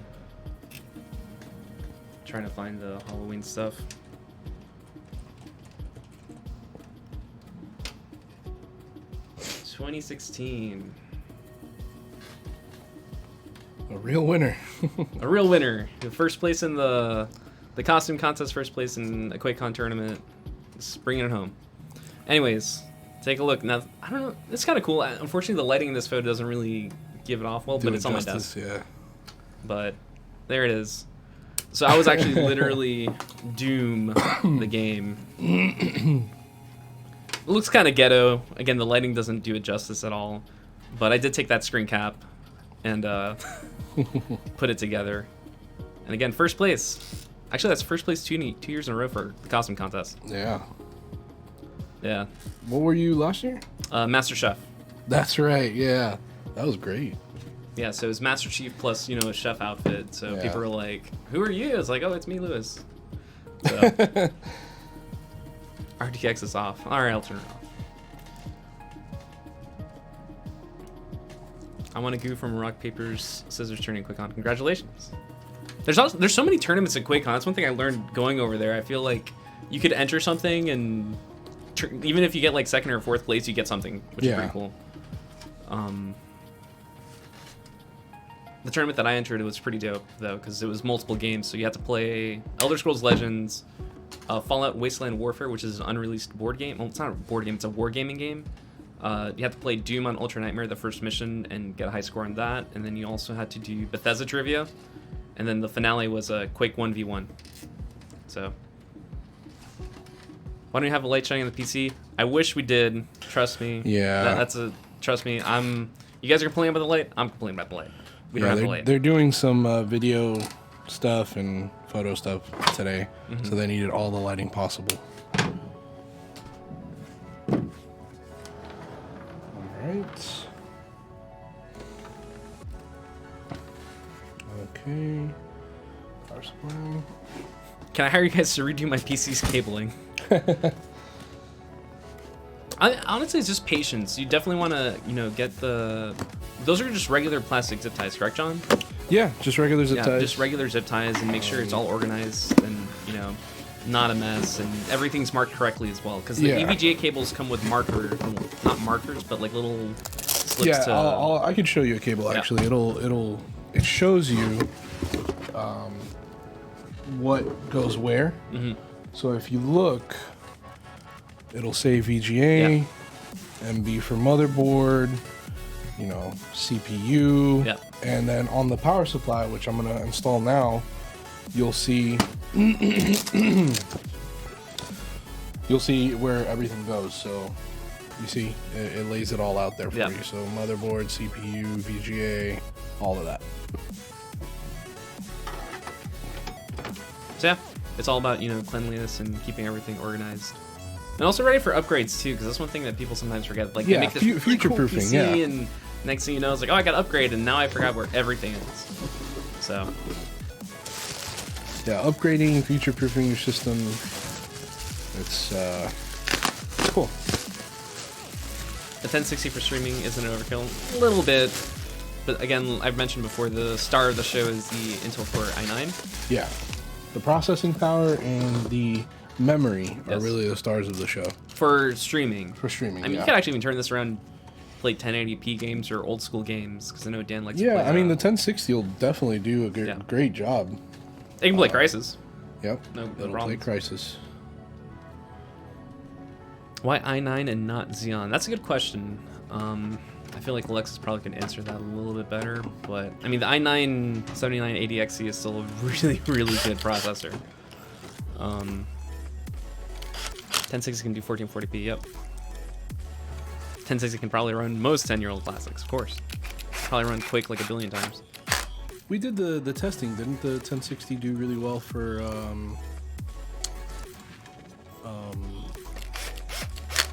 Trying to find the Halloween stuff. $2016. A real winner. A real winner. First place in the costume contest, first place in a QuakeCon tournament. Just bringing it home. Anyways, take a look. Now, I don't know. It's kind of cool. Unfortunately, the lighting in this photo doesn't really give it off well, but it's on my desk. Yeah. But there it is. So I was actually literally Doom the game. It looks kind of ghetto. Again, the lighting doesn't do it justice at all. But I did take that screen cap and put it together. And again, first place. Actually, that's first place 2 years in a row for the costume contest. Yeah. Yeah. What were you last year? Master Chef. That's right. Yeah. That was great. Yeah, so it was Master Chief plus, a chef outfit. So people were like, who are you? It's like, oh, it's me, Lewis. So, RTX is off. All right, I'll turn it off. I want to go from rock, paper, scissors, turning QuakeCon. Congratulations. There's so many tournaments at QuakeCon. That's one thing I learned going over there. I feel like you could enter something and even if you get like second or fourth place, you get something, which is pretty cool. The tournament that I entered, it was pretty dope, though, because it was multiple games. So you had to play Elder Scrolls Legends, Fallout Wasteland Warfare, which is an unreleased board game. Well, it's not a board game, it's a wargaming game. You had to play Doom on Ultra Nightmare, the first mission, and get a high score on that. And then you also had to do Bethesda trivia. And then the finale was a Quake 1v1. So, why don't you have a light shining on the PC? I wish we did. Trust me. Yeah. Trust me. You guys are complaining about the light? I'm complaining about the light. We don't have the light. They're doing some video stuff and photo stuff today, so they needed all the lighting possible. All right. Okay. Power supply. Can I hire you guys to redo my PC's cabling? Honestly, it's just patience. You definitely want to, get the... Those are just regular plastic zip ties, correct, John? Yeah, just regular zip ties. Just regular zip ties, and make sure it's all organized and, not a mess, and everything's marked correctly as well. Because the EVGA cables come with not markers, but like little slips I could show you a cable, actually. It shows you what goes where. So if you look, it'll say VGA, MB for motherboard, CPU, and then on the power supply, which I'm gonna install now, you'll see where everything goes. So you see, it lays it all out there for you. So motherboard, CPU, VGA, all of that. So it's all about cleanliness and keeping everything organized. And also ready for upgrades too, because that's one thing that people sometimes forget. Like, they make this future-proofing, cool PC, and next thing you know, it's like, oh, I got to upgrade, and now I forgot where everything is. So, yeah, upgrading, future-proofing your system, it's cool. The 1060 for streaming isn't an overkill, a little bit, but again, I've mentioned before, the star of the show is the Intel Core i9. Yeah, the processing power and the memory are really the stars of the show. For streaming. For streaming, I mean, you could actually even turn this around play 1080p games or old school games, because I know Dan likes to Yeah, play. I mean the 1060 will definitely do a great job. They can play Crysis. Yep. No It'll play problems. Crysis. Why i9 and not Xeon? That's a good question. I feel like Alexis probably can answer that a little bit better, but I mean the i9 7980XE is still a really, really good processor. 1060 can do 1440p, yep. 1060 can probably run most 10-year-old classics, of course. Probably run Quake like a billion times. We did the testing. Didn't the 1060 do really well for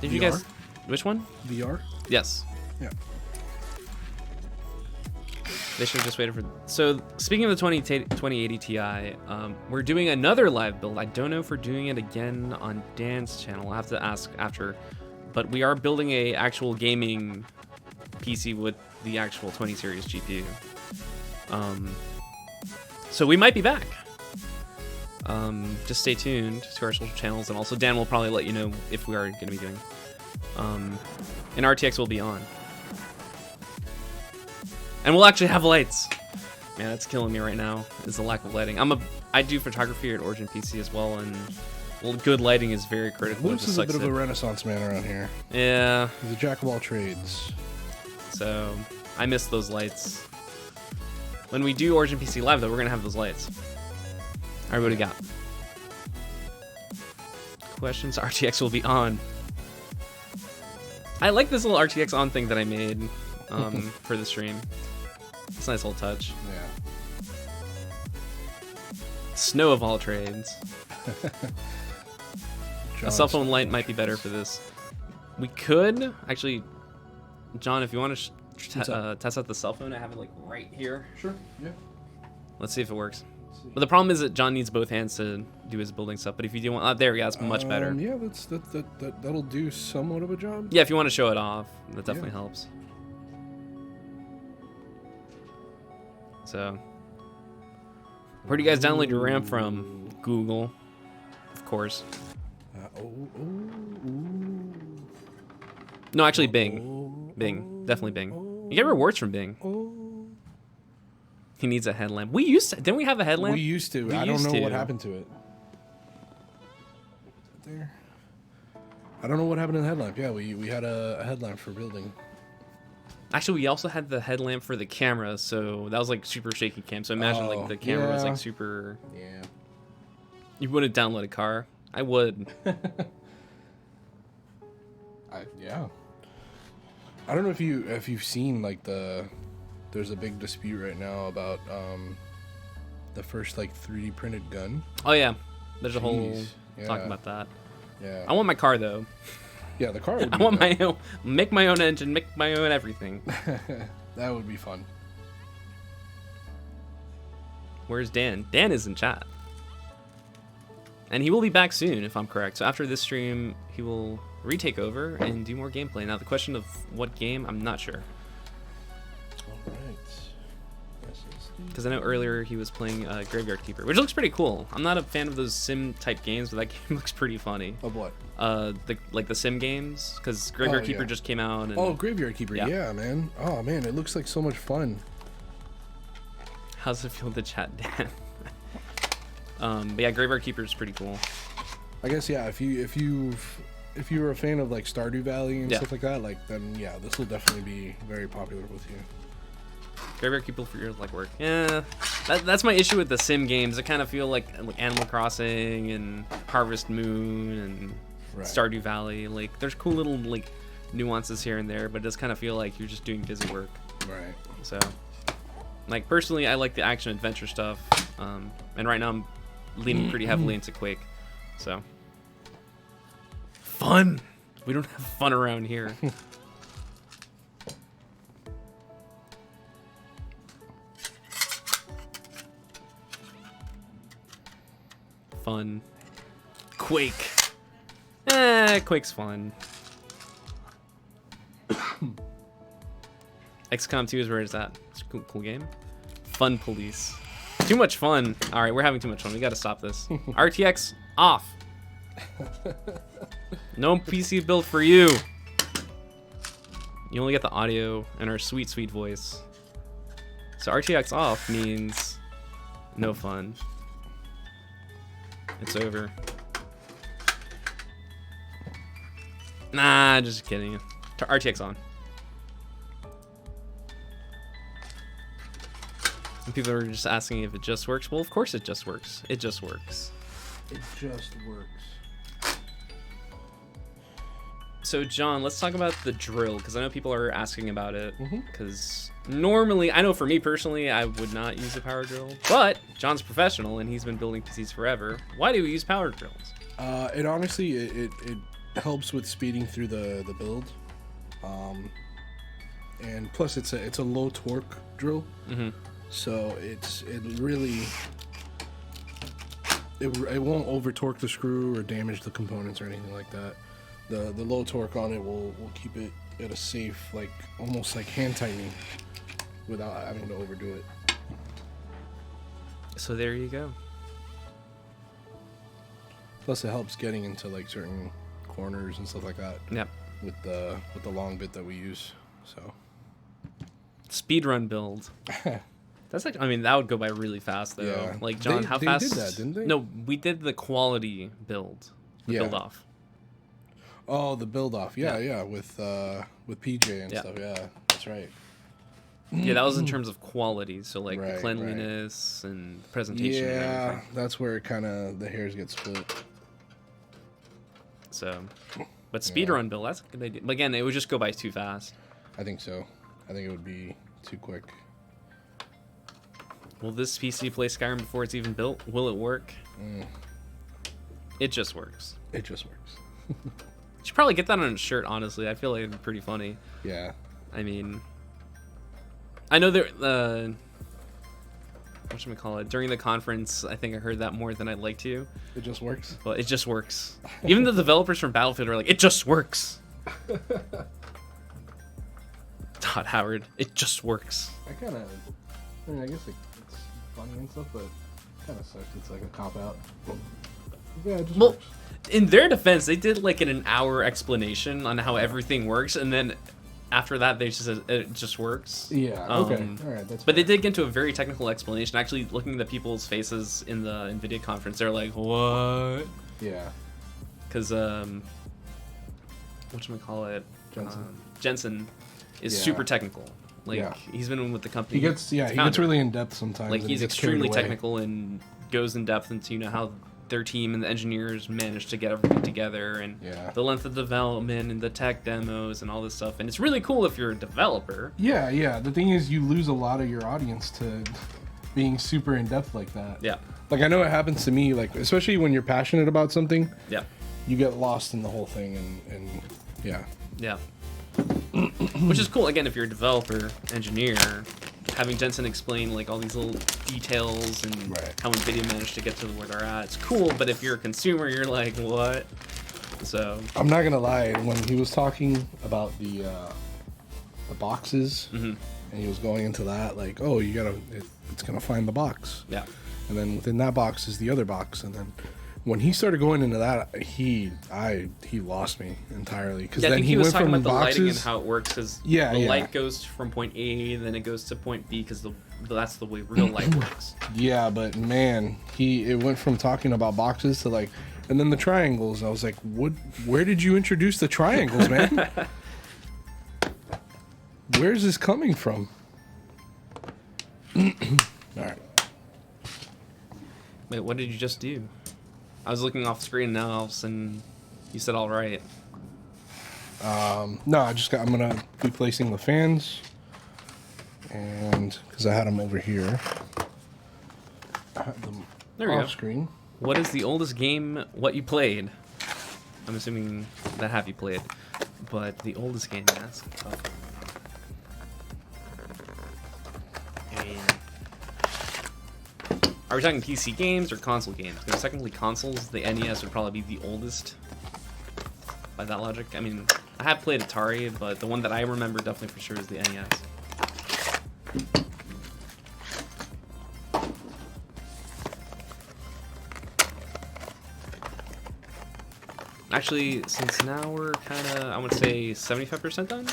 Did you VR? guys... Which one? VR? Yes. Yeah. They should have just waited for... So, speaking of the 2080 Ti, we're doing another live build. I don't know if we're doing it again on Dan's channel. I'll have to ask after. But we are building a actual gaming PC with the actual 20 series GPU. So we might be back. Just stay tuned to our social channels, and also Dan will probably let you know if we are going to be doing. And RTX will be on. And we'll actually have lights. Man, that's killing me right now, is the lack of lighting. I do photography at Origin PC as well, and well, good lighting is very critical. Luke's is a bit of a renaissance man around here. Yeah. He's a jack of all trades. So, I miss those lights. When we do Origin PC Live, though, we're going to have those lights. All right, what do we got? Questions? RTX will be on. I like this little RTX on thing that I made for the stream. It's a nice little touch. Yeah. Snow of all trades. A cell phone light might be better for this. We could actually, John, if you want to test out the cell phone, I have it like right here. Sure. Yeah. Let's see if it works. But the problem is that John needs both hands to do his building stuff. But if you do want, there we go. That's much better. Yeah, that'll do somewhat of a job. Yeah, if you want to show it off, that definitely helps. So, where do you guys download your RAM from? Google, of course. No, actually Bing. Bing. Definitely Bing. You get rewards from Bing. He needs a headlamp. We used to, didn't we have a headlamp? We used to. I don't know what happened to it. There. I don't know what happened to the headlamp. Yeah, we had a headlamp for building. Actually, we also had the headlamp for the camera, so that was like super shaky cam. So imagine like the camera was like super. Yeah. You wouldn't download a car. I would. Yeah. I don't know if you've seen like there's a big dispute right now about the first like 3D printed gun. Oh yeah, there's a whole yeah. talk about that. Yeah. I want my car though. Yeah, the car would be I want my own, make my own engine, make my own everything. That would be fun. Where's Dan? Dan is in chat. And he will be back soon, if I'm correct. So after this stream, he will retake over and do more gameplay. Now, the question of what game, I'm not sure. All right. Because I know earlier he was playing Graveyard Keeper, which looks pretty cool. I'm not a fan of those sim-type games, but that game looks pretty funny. Of what? The sim games, because Graveyard Keeper just came out. And, oh, Graveyard Keeper, yeah, man. Oh, man, it looks like so much fun. How's it feel to chat, Dan? But yeah, Graveyard Keeper is pretty cool. I guess, yeah, if you were a fan of like Stardew Valley and stuff like that, like then yeah, this will definitely be very popular with you. Graveyard Keeper for your like work. Yeah, that's my issue with the sim games. I kind of feel like Animal Crossing and Harvest Moon and Stardew Valley. Like there's cool little like nuances here and there, but it does kind of feel like you're just doing busy work. Right. So, like personally, I like the action adventure stuff, and right now I'm leaning pretty heavily into Quake. So, fun. We don't have fun around here. Fun. Quake. Quake's fun. XCOM 2 is where it's at. It's a cool game. Fun police. Too much fun. All right, we're having too much fun. We got to stop this. RTX off. No PC built for you. You only get the audio and our sweet, sweet voice. So RTX off means no fun. It's over. Nah, just kidding. RTX on. And people are just asking if it just works. Well, of course it just works. It just works. It just works. So, John, let's talk about the drill, because I know people are asking about it. Because normally, I know for me personally, I would not use a power drill. But John's professional, and he's been building PCs forever. Why do we use power drills? It honestly, it helps with speeding through the build. And plus, it's a low torque drill. So it really it won't over torque the screw or damage the components or anything like that. The low torque on it will keep it at a safe, like almost like hand tightening, without having to overdo it. So there you go. Plus, it helps getting into like certain corners and stuff like that. Yep. With the long bit that we use. So speedrun build. That's like, I mean, that would go by really fast though. Yeah. Like, John, how fast? They did that, didn't they? No, we did the quality build. The build off. Oh, the build off. Yeah, with PJ and stuff. Yeah, that's right. Yeah, that was in terms of quality. So like Right, the cleanliness and presentation. And Yeah, everything. that's where kind of the hairs get split. So, but speedrun build, that's a good idea. But again, it would just go by too fast. I think so. I think it would be too quick. Will this PC play Skyrim before it's even built? Will it work? It just works. It just works. You should probably get that on a shirt, honestly. I feel like it'd be pretty funny. Yeah. I mean, I know there, whatchamacallit, during the conference, I think I heard that more than I'd like to. It just works. But it just works. Even the developers from Battlefield are like, it just works. Todd Howard, it just works. I mean, I guess it's funny and stuff, but it kind of sucks. It's like a cop-out. Yeah, it just works. In their defense, they did like an hour explanation on how everything works, and then after that, they just said it just works. Yeah. Okay. All right. That's. But they did get into a very technical explanation. Actually, looking at the people's faces in the NVIDIA conference, they're like, "What?" Yeah. Because whatchamacallit, Jensen is super technical. Like he's been with the company. He gets really in depth sometimes. Like he's extremely technical and goes in depth into how their team and the engineers managed to get everything together and the length of development and the tech demos and all this stuff. And it's really cool if you're a developer. Yeah. The thing is, you lose a lot of your audience to being super in depth like that. Yeah. Like I know it happens to me. Like especially when you're passionate about something. Yeah. You get lost in the whole thing and yeah. Yeah. Which is cool, again, if you're a developer, engineer, having Jensen explain like all these little details and how NVIDIA managed to get to where they're at. It's cool, but if you're a consumer, you're like, what? So I'm not gonna lie, when he was talking about the boxes and he was going into that, like, oh, it's gonna find the box. Yeah. And then within that box is the other box, and then when he started going into that, he lost me entirely. Because then he was talking about the lighting and how it works. Because the light goes from point A, then it goes to point B, because that's the way real light works. Yeah, but man, it went from talking about boxes to like, and then the triangles. I was like, what? Where did you introduce the triangles, man? Where's this coming from? All right. Wait, what did you just do? I was looking off screen now, all of a sudden you said all right. No, I'm gonna be placing the fans, and because I had them over here, I had them off screen. What is the oldest game what you played? I'm assuming that have you played, but the oldest game, that's tough. I mean, are we talking PC games or console games? Because technically consoles, the NES would probably be the oldest by that logic. I mean, I have played Atari, but the one that I remember definitely for sure is the NES. Actually, since now we're kind of, I would say 75% done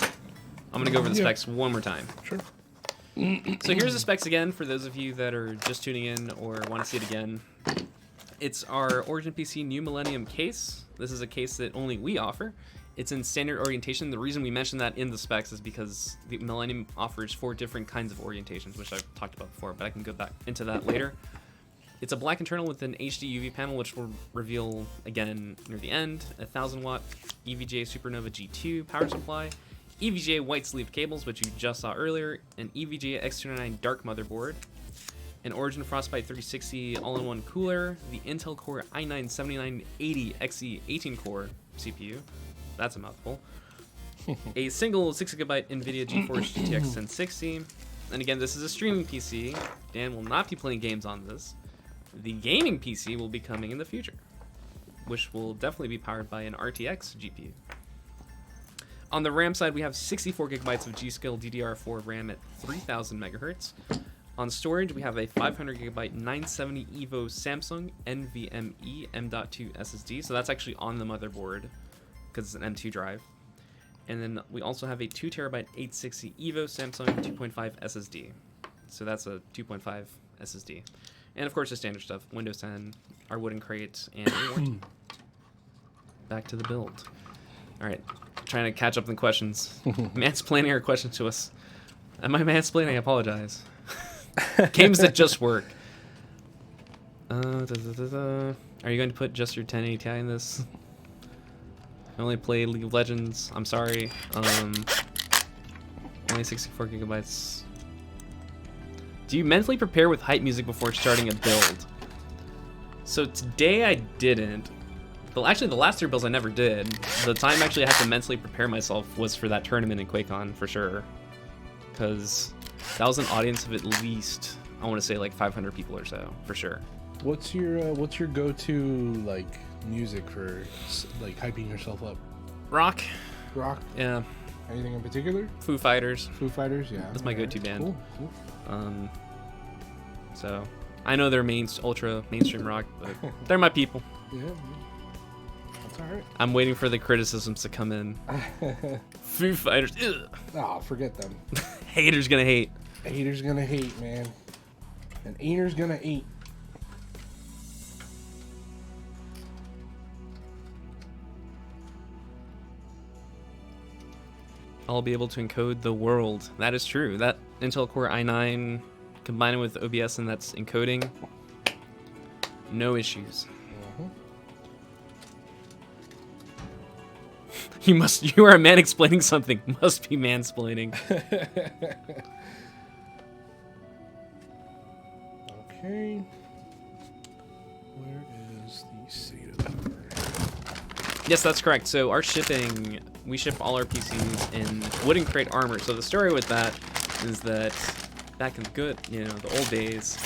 I'm gonna go over the Yeah. specs one more time. Sure. So here's the specs again for those of you that are just tuning in or want to see it again. It's our Origin PC New Millennium case. This is a case that only we offer. It's in standard orientation. The reason we mention that in the specs is because the Millennium offers 4 different kinds of orientations, which I've talked about before, but I can go back into that later. It's a black internal with an HD UV panel, which we'll reveal again near the end. A 1000-watt EVGA Supernova G2 power supply, EVGA white sleeve cables, which you just saw earlier, an EVGA X299 dark motherboard, an Origin Frostbite 360 all-in-one cooler, the Intel Core i9-7980 Xe 18-core CPU. That's a mouthful. A single 6GB NVIDIA GeForce GTX 1060. And again, this is a streaming PC. Dan will not be playing games on this. The gaming PC will be coming in the future, which will definitely be powered by an RTX GPU. On the RAM side, we have 64GB of G.Skill DDR4 RAM at 3000 MHz. On storage, we have a 500GB 970 EVO Samsung NVMe M.2 SSD. So that's actually on the motherboard because it's an M2 drive. And then we also have a 2TB 860 EVO Samsung 2.5 SSD. So that's a 2.5 SSD. And of course the standard stuff, Windows 10, our wooden crate, and a warranty. Back to the build. All right, trying to catch up on the questions. Mansplaining our questions to us. Am I mansplaining? I apologize. Games that just work. Are you going to put just your 1080 Ti in this? I only play League of Legends. I'm sorry. Only 64 gigabytes. Do you mentally prepare with hype music before starting a build? So today I didn't. But actually, the last 3 builds I never did. The time actually I had to mentally prepare myself was for that tournament in QuakeCon for sure, because that was an audience of at least, I want to say, like 500 people or so for sure. What's your go-to like music for like hyping yourself up? Rock. Rock. Yeah. Anything in particular? Foo Fighters. Foo Fighters. Yeah. That's my go-to band. Cool. So I know they're ultra mainstream rock, but they're my people. Yeah. That's all right. I'm waiting for the criticisms to come in. Foo Fighters. Ugh. Oh, forget them. Haters gonna hate. Haters gonna hate, man. And ain'ters gonna eat. I'll be able to encode the world. That is true. That Intel Core i9 combined with OBS and that's encoding, no issues. You are a man explaining something. Must be mansplaining. Okay. Where is the SATA number? Yes, that's correct. So our shipping, we ship all our PCs in wooden crate armor. So the story with that is that back in the old days,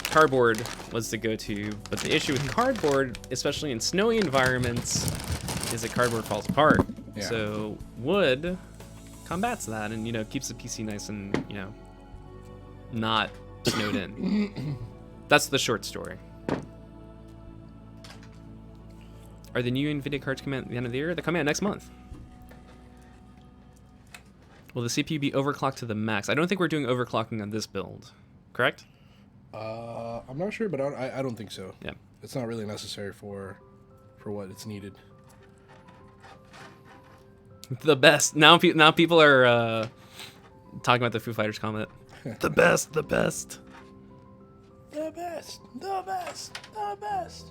cardboard was the go-to. But the issue with cardboard, especially in snowy environments, is that cardboard falls apart. Yeah. So wood combats that and, keeps the PC nice and, not snowed in. That's the short story. Are the new NVIDIA cards coming out at the end of the year? They're coming out next month. Will the CPU be overclocked to the max? I don't think we're doing overclocking on this build, correct? I'm not sure, but I don't think so. Yeah. It's not really necessary for what it's needed. The best. Now people are talking about the Foo Fighters comment. The best. The best. The best. The best.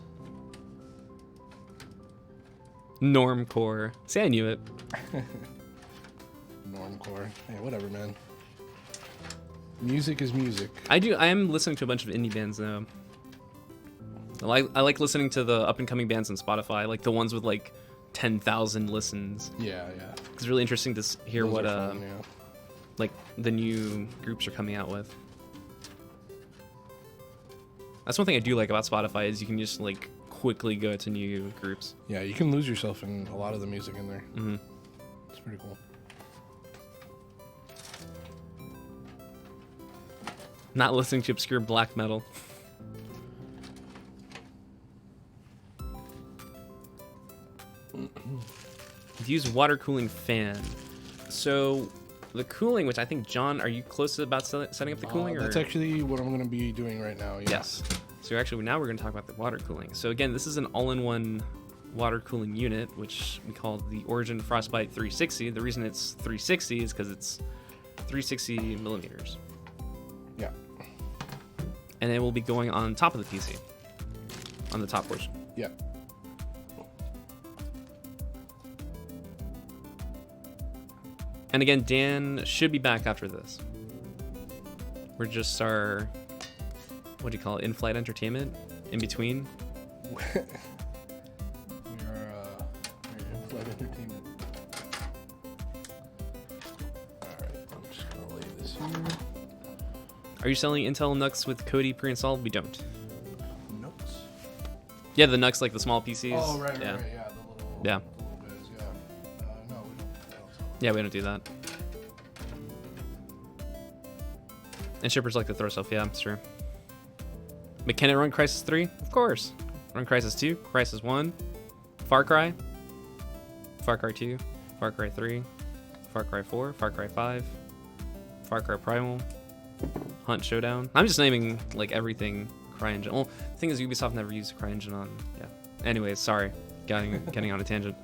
Normcore. See, I knew it. Normcore. Hey, whatever, man. Music is music. I am listening to a bunch of indie bands now. I like listening to the up and coming bands on Spotify, like the ones with like 10,000 listens. Yeah. It's really interesting to hear Those what are fun, yeah. like the new groups are coming out with. That's one thing I do like about Spotify is you can just like quickly go to new groups. Yeah, you can lose yourself in a lot of the music in there. Mm-hmm. It's pretty cool. Not listening to obscure black metal. Use water cooling fan. So the cooling, which I think, John, are you close to about setting up the cooling? That's or? actually what I'm going to be doing right now. Yeah. Yes. So actually, now we're going to talk about the water cooling. So again, this is an all-in-one water cooling unit, which we call the Origin Frostbite 360. The reason it's 360 is because it's 360 millimeters. Yeah. And it will be going on top of the PC, on the top portion. Yeah. And again, Dan should be back after this. We're just our, what do you call it, in-flight entertainment in between. We're in-flight entertainment. Alright, I'm just going to lay this here. Are you selling Intel NUCs with Kodi pre-installed? We don't. Notes? Yeah, the NUCs, like the small PCs. Oh, right, yeah. right, yeah. The little, yeah. The little bits, yeah. No, we don't. Yeah, we don't do that. And shippers like to throw stuff. Yeah, it's true. But can it run Crysis 3? Of course. Run Crysis 2, Crysis 1, Far Cry, Far Cry 2, Far Cry 3, Far Cry 4, Far Cry 5, Far Cry Primal, Hunt Showdown. I'm just naming like everything CryEngine. Well, the thing is, Ubisoft never used CryEngine on. Yeah. Anyways, sorry, getting on a tangent.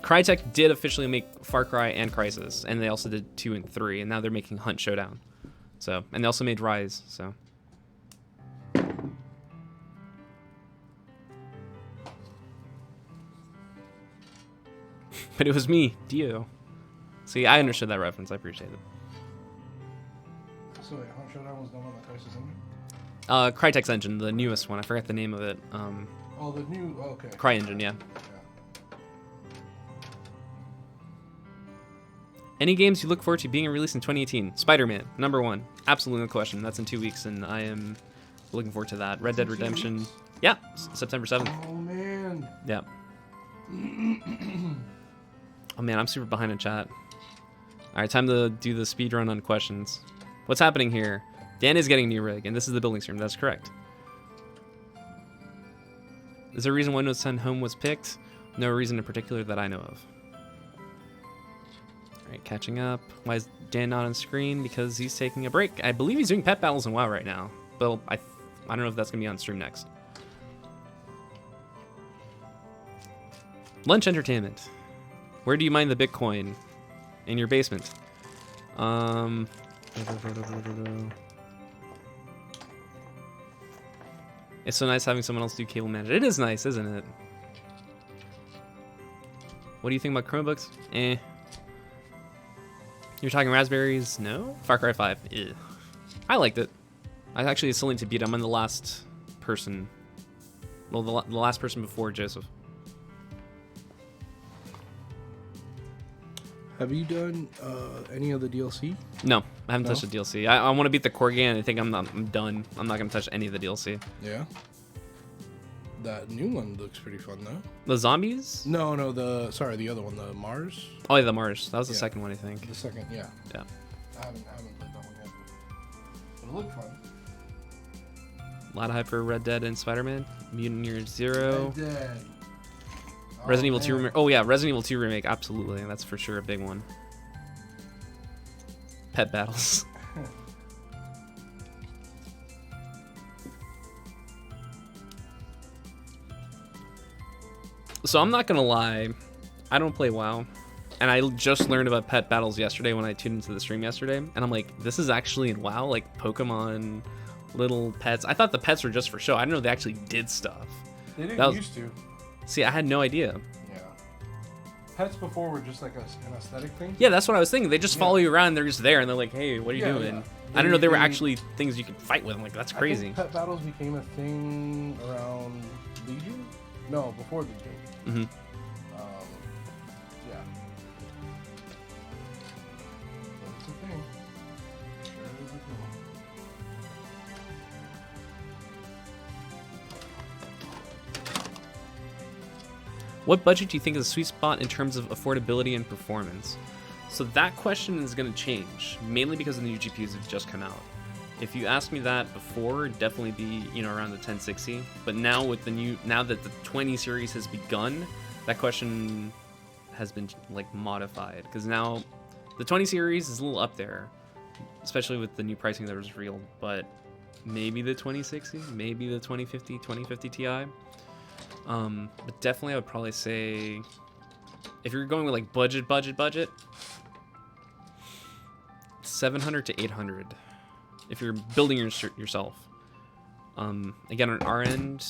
Crytek did officially make Far Cry and Crysis, and they also did 2 and 3, and now they're making Hunt Showdown. So, and they also made Rise. So. But it was me, Dio. See, I understood that reference. I appreciate it. So wait, Hunt Showdown was done on the Crysis engine? Crytek's engine, the newest one. I forgot the name of it. Oh, the new. Oh, okay. CryEngine, yeah. Yeah. Any games you look forward to being released in 2018? Spider-Man, #1. Absolutely no question. That's in 2 weeks, and I am looking forward to that. Red Dead Redemption. Yeah, September 7th. Oh, man. Yeah. Oh, man, I'm super behind in chat. All right, time to do the speed run on questions. What's happening here? Dan is getting a new rig, and this is the building stream. That's correct. Is there a reason Windows 10 Home was picked? No reason in particular that I know of. All right, catching up. Why is Dan not on screen? Because he's taking a break. I believe he's doing pet battles in WoW right now. But I don't know if that's going to be on stream next. Lunch entertainment. Where do you mine the Bitcoin? In your basement. It's so nice having someone else do cable management. It is nice, isn't it? What do you think about Chromebooks? Eh. You're talking raspberries? No? Far Cry 5? Ew. I liked it. I actually still need to beat. I'm on the last person. Well, the last person before Joseph. Have you done any of the DLC? No, I haven't touched the DLC. I want to beat the core game, and I think I'm done. I'm not going to touch any of the DLC. Yeah. That new one looks pretty fun, though. The zombies? No, the other one, the Mars. Oh, yeah, the Mars. That was the second one, I think. The second, yeah. Yeah. I haven't played that one yet. But it looked fun. A lot of hype for Red Dead and Spider-Man. Mutant Year Zero. Red Dead. Resident Evil 2 remake. Oh yeah, Resident Evil 2 remake. Absolutely, that's for sure a big one. Pet battles. So I'm not gonna lie, I don't play WoW, and I just learned about pet battles yesterday when I tuned into the stream yesterday, and I'm like, this is actually in WoW, like Pokemon, little pets. I thought the pets were just for show. I didn't know they actually did stuff. They didn't used to. See, I had no idea. Yeah. Pets before were just like an aesthetic thing. Yeah, that's what I was thinking. They just follow you around. They're just there, and they're like, "Hey, what are you doing?" Yeah. I didn't know they were actually things you could fight with. I'm like, that's crazy. I think pet battles became a thing around Legion. No, before Legion. Mm-hmm. Yeah. But it's a thing. Sure is a thing. What budget do you think is a sweet spot in terms of affordability and performance? So that question is going to change, mainly because the new GPUs have just come out. If you asked me that before, it'd definitely be, around the 1060. But now with now that the 20 series has begun, that question has been like modified, because now the 20 series is a little up there, especially with the new pricing that was revealed. But maybe the 2060, maybe the 2050 Ti. But definitely I would probably say, if you're going with like budget, 700 to 800 if you're building yourself. Again, on our end,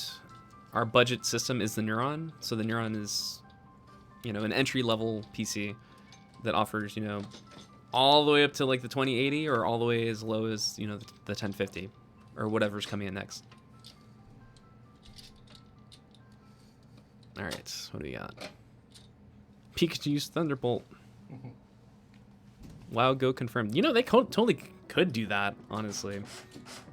our budget system is the Neuron. So the Neuron is, you know, an entry-level PC that offers, you know, all the way up to like the 2080 or all the way as low as, you know, the 1050 or whatever's coming in next. All right, what do we got? Pikachu's Thunderbolt. WoW Go confirmed. You know, they totally could do that, honestly.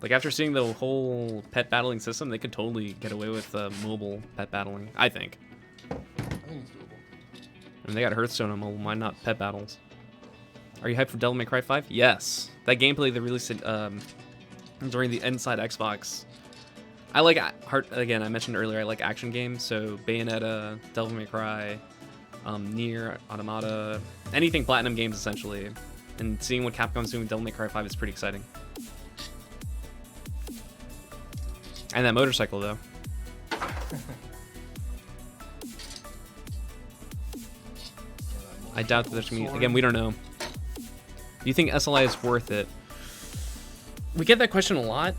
Like, after seeing the whole pet battling system, they could totally get away with mobile pet battling, I think. I think it's doable. I mean, they got Hearthstone on mobile, why not pet battles? Are you hyped for Devil May Cry 5? Yes. That gameplay they released it during the Inside Xbox. I like, again, I mentioned earlier, I like action games, so Bayonetta, Devil May Cry, Nier, Automata, anything Platinum games, essentially. And seeing what Capcom's doing with Devil May Cry 5 is pretty exciting. And that motorcycle, though. I doubt that there's gonna be, again, we don't know. Do you think SLI is worth it? We get that question a lot.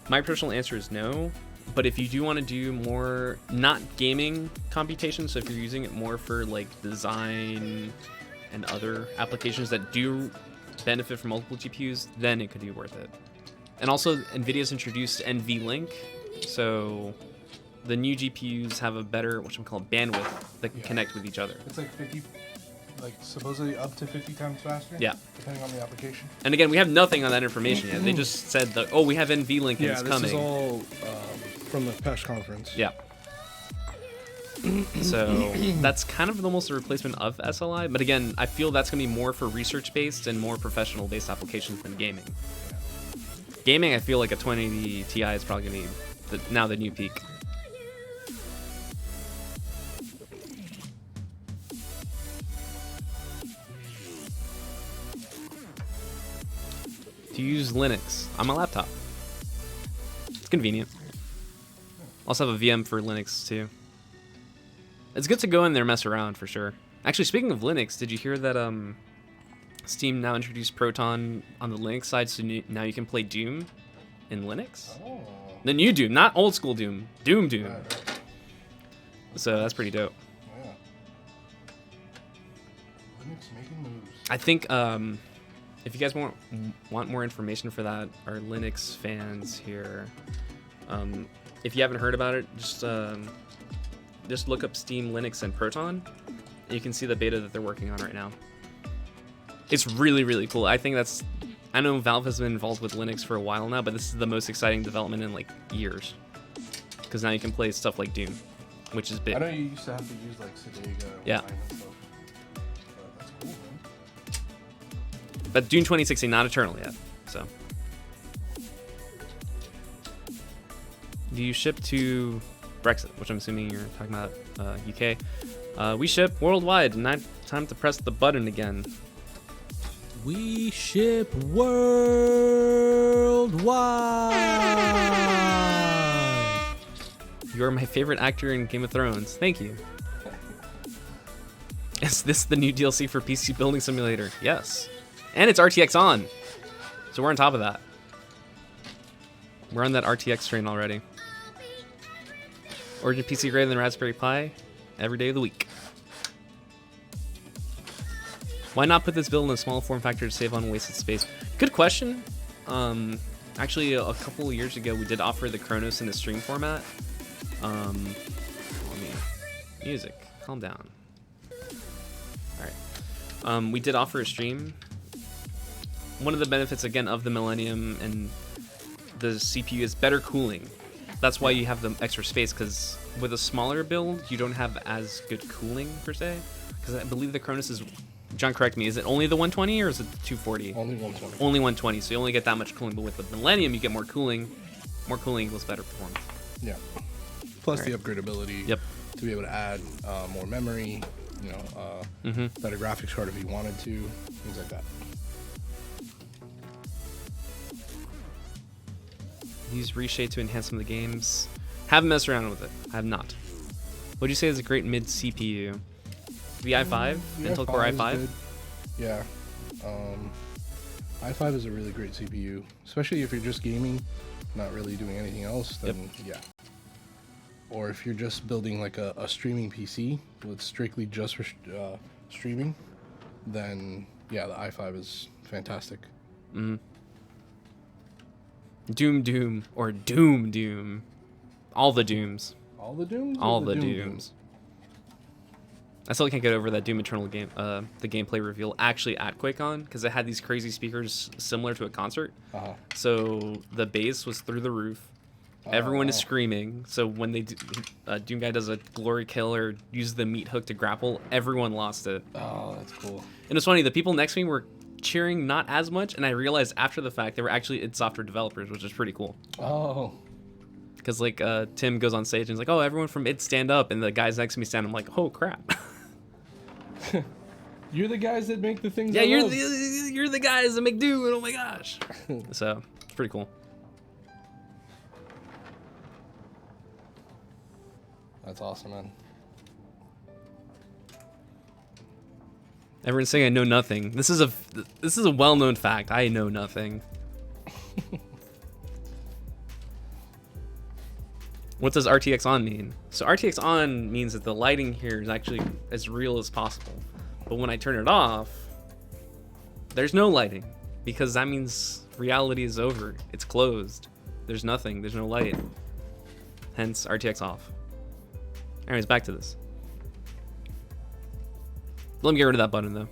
My personal answer is no. But if you do want to do more, not gaming computation, so if you're using it more for like design and other applications that do benefit from multiple GPUs, then it could be worth it. And also, NVIDIA's introduced NVLink, so the new GPUs have a better, whatchamacallit, bandwidth that can connect with each other. It's like 50, like supposedly up to 50 times faster? Yeah. Depending on the application. And again, we have nothing on that information yet. They just said that, oh, we have NVLink and it's coming. Yeah, this is all from the press conference. Yeah. So that's kind of almost a replacement of SLI, but again, I feel that's going to be more for research-based and more professional-based applications than gaming. Gaming, I feel like a 2080 Ti is probably going to be now the new peak. To use Linux on my laptop. It's convenient. Also have a VM for Linux too. It's good to go in there and mess around for sure. Actually, speaking of Linux, did you hear that Steam now introduced Proton on the Linux side, so now you can play Doom in Linux? Oh. The new Doom, not old school Doom. Doom. Right. So that's pretty dope. Yeah. Linux making moves. I think if you guys want more information for that, our Linux fans here, if you haven't heard about it, just look up Steam, Linux, and Proton. And you can see the beta that they're working on right now. It's really, really cool. I think I know Valve has been involved with Linux for a while now, but this is the most exciting development in like years. Because now you can play stuff like Doom, which is big. I know you used to have to use like Sedega. Yeah. And stuff. That's cool, man. But Doom 2060, not Eternal yet, so. Do you ship to Brexit, which I'm assuming you're talking about UK? We ship worldwide. Not time to press the button again. We ship worldwide. You're my favorite actor in Game of Thrones. Thank you. Is this the new DLC for PC Building Simulator? Yes. And it's RTX on. So we're on top of that. We're on that RTX train already. Origin PC greater than Raspberry Pi every day of the week. Why not put this build in a small form factor to save on wasted space? Good question. Actually, a couple of years ago, we did offer the Chronos in a stream format. Music, calm down. All right. We did offer a stream. One of the benefits, again, of the Millennium and the CPU is better cooling. That's why you have the extra space, because with a smaller build, you don't have as good cooling, per se. Because I believe the Chronos is... John, correct me. Is it only the 120 or is it the 240? Only 120. Only 120, so you only get that much cooling. But with the Millennium, you get more cooling. More cooling equals better performance. Yeah. Plus the upgradability. Yep. To be able to add more memory, you know, better graphics card if you wanted to, things like that. Use Reshape to enhance some of the games. Haven't messed around with it. I have not. What do you say is a great mid CPU? The i5? Intel Core i5? Good. Yeah. i5 is a really great CPU, especially if you're just gaming, not really doing anything else, then yeah. Or if you're just building like a streaming PC with strictly just for streaming, then yeah, the i5 is fantastic. Doom or Doom. All the Dooms. All the Dooms? All the Dooms. I still can't get over that Doom Eternal game, the gameplay reveal actually at QuakeCon, because it had these crazy speakers similar to a concert. So the bass was through the roof. Everyone is screaming. So when they Doom guy does a glory kill or uses the meat hook to grapple, everyone lost it. Oh, that's cool. And it's funny, the people next to me were cheering not as much, and I realized after the fact they were actually id Software developers, which is pretty cool. Oh. Because like Tim goes on stage and he's like, "Oh, everyone from id stand up," and the guys next to me stand. I'm like, "Oh crap." You're the guys that make the things. Yeah, I you're love. you're the guys that make Doom, and oh my gosh. So it's pretty cool. That's awesome, man. Everyone's saying I know nothing. This is a well-known fact. I know nothing. What does RTX on mean? So RTX on means that the lighting here is actually as real as possible. But when I turn it off, there's no lighting, because that means reality is over. It's closed. There's nothing. There's no light. Hence RTX off. Anyways, back to this. Let me get rid of that button though.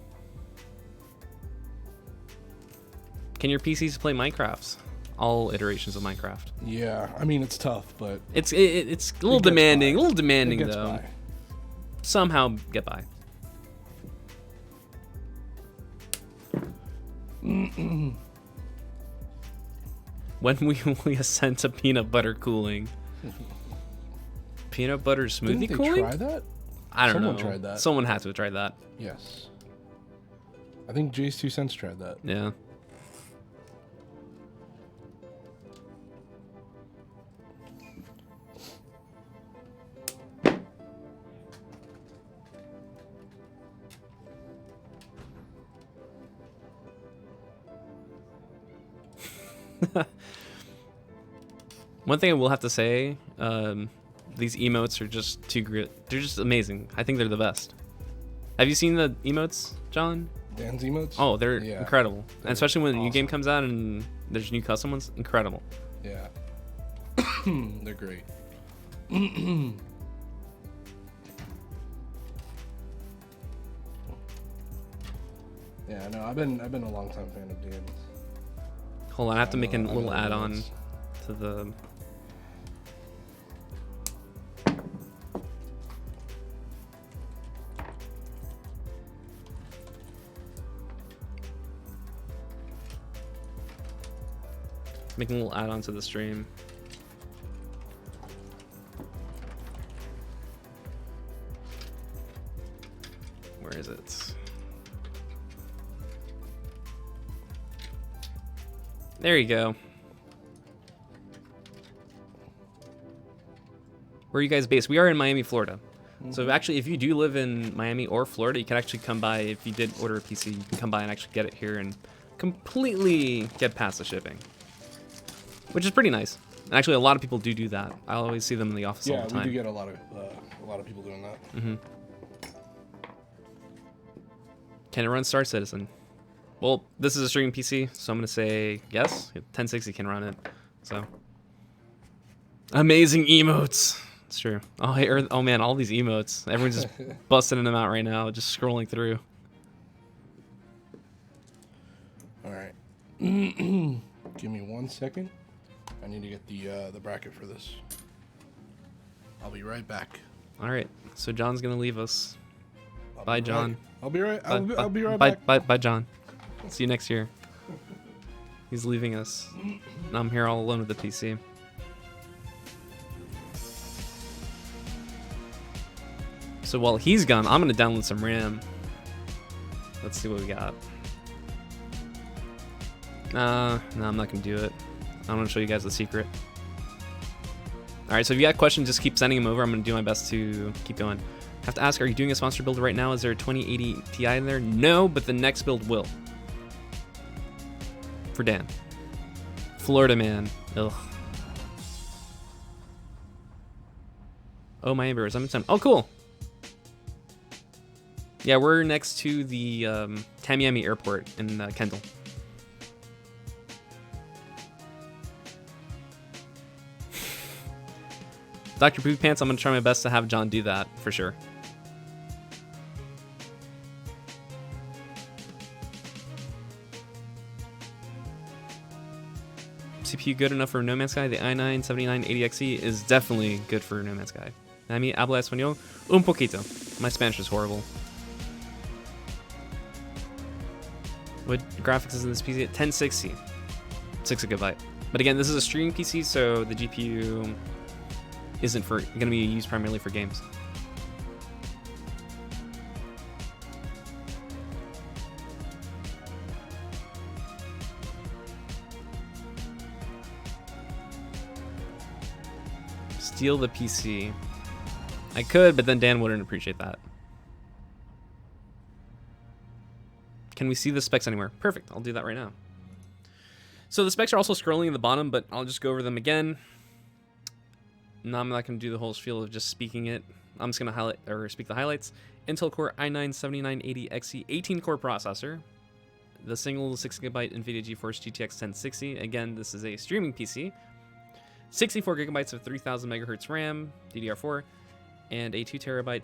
Can your PCs play Minecraft? All iterations of Minecraft. Yeah, I mean it's tough, but It's a little demanding. A little demanding gets though. by. Somehow get by. When we ascend to peanut butter cooling. Peanut butter smoothie Didn't they cooling? try that? I don't know. Someone tried that. Someone had to have tried that. Yes. I think Jay's 2 Cents tried that. Yeah. One thing I will have to say, these emotes are just too great. They're just amazing. I think they're the best. Have you seen the emotes, John? Dan's emotes? Oh, they're incredible. And especially when a new awesome. game comes out and there's new custom ones, incredible. Yeah. They're great. Yeah, no, I've been a long time fan of Dan's. Hold on, I have to make a know little the add-on ones. to the... Making a little add-on to the stream. Where is it? There you go. Where are you guys based? We are in Miami, Florida. So actually, if you do live in Miami or Florida, you can actually come by. If you did order a PC, you can come by and actually get it here and completely get past the shipping, which is pretty nice. And actually, a lot of people do that. I always see them in the office all Yeah, the time. we do get a lot of people doing that. Mm-hmm. Can it run Star Citizen? Well, this is a streaming PC, so I'm gonna say yes. 1060 can run it. So amazing emotes. It's true. Oh, hey, oh man, all these emotes. Everyone's just busting them out right now, just scrolling through. All right. Give me 1 second. I need to get the bracket for this. I'll be right back. All right, so John's gonna leave us. Bye, John. I'll be right. Bye, I'll be right back. Bye, John. See you next year. He's leaving us. And I'm here all alone with the PC. So while he's gone, I'm gonna download some RAM. Let's see what we got. No, I'm not gonna do it. I want to show you guys the secret. All right, so if you got questions, just keep sending them over. I'm gonna do my best to keep going. Have to ask, are you doing a sponsor build right now? Is there a 2080 Ti in there? No, but the next build will. For Dan. Florida man. Ugh. Oh, my Amber, I'm in town. Oh, cool. Yeah, we're next to the Tamiami Airport in Kendall. Dr. Poopy Pants, I'm going to try my best to have John do that, for sure. CPU good enough for No Man's Sky? The i9 7980XE is definitely good for No Man's Sky. A mí habla español un poquito. My Spanish is horrible. What graphics is in this PC? 1060. 6 GB. But again, this is a streaming PC, so the GPU isn't going to be used primarily for games. Steal the PC. I could, but then Dan wouldn't appreciate that. Can we see the specs anywhere? Perfect. I'll do that right now. So the specs are also scrolling in the bottom, but I'll just go over them again. No, I'm not going to do the whole spiel of just speaking it. I'm just going to highlight or speak the highlights. Intel Core i9 7980XE 18-core processor. The single 6GB NVIDIA GeForce GTX 1060. Again, this is a streaming PC. 64 gigabytes of 3000 megahertz RAM, DDR4, and a 2TB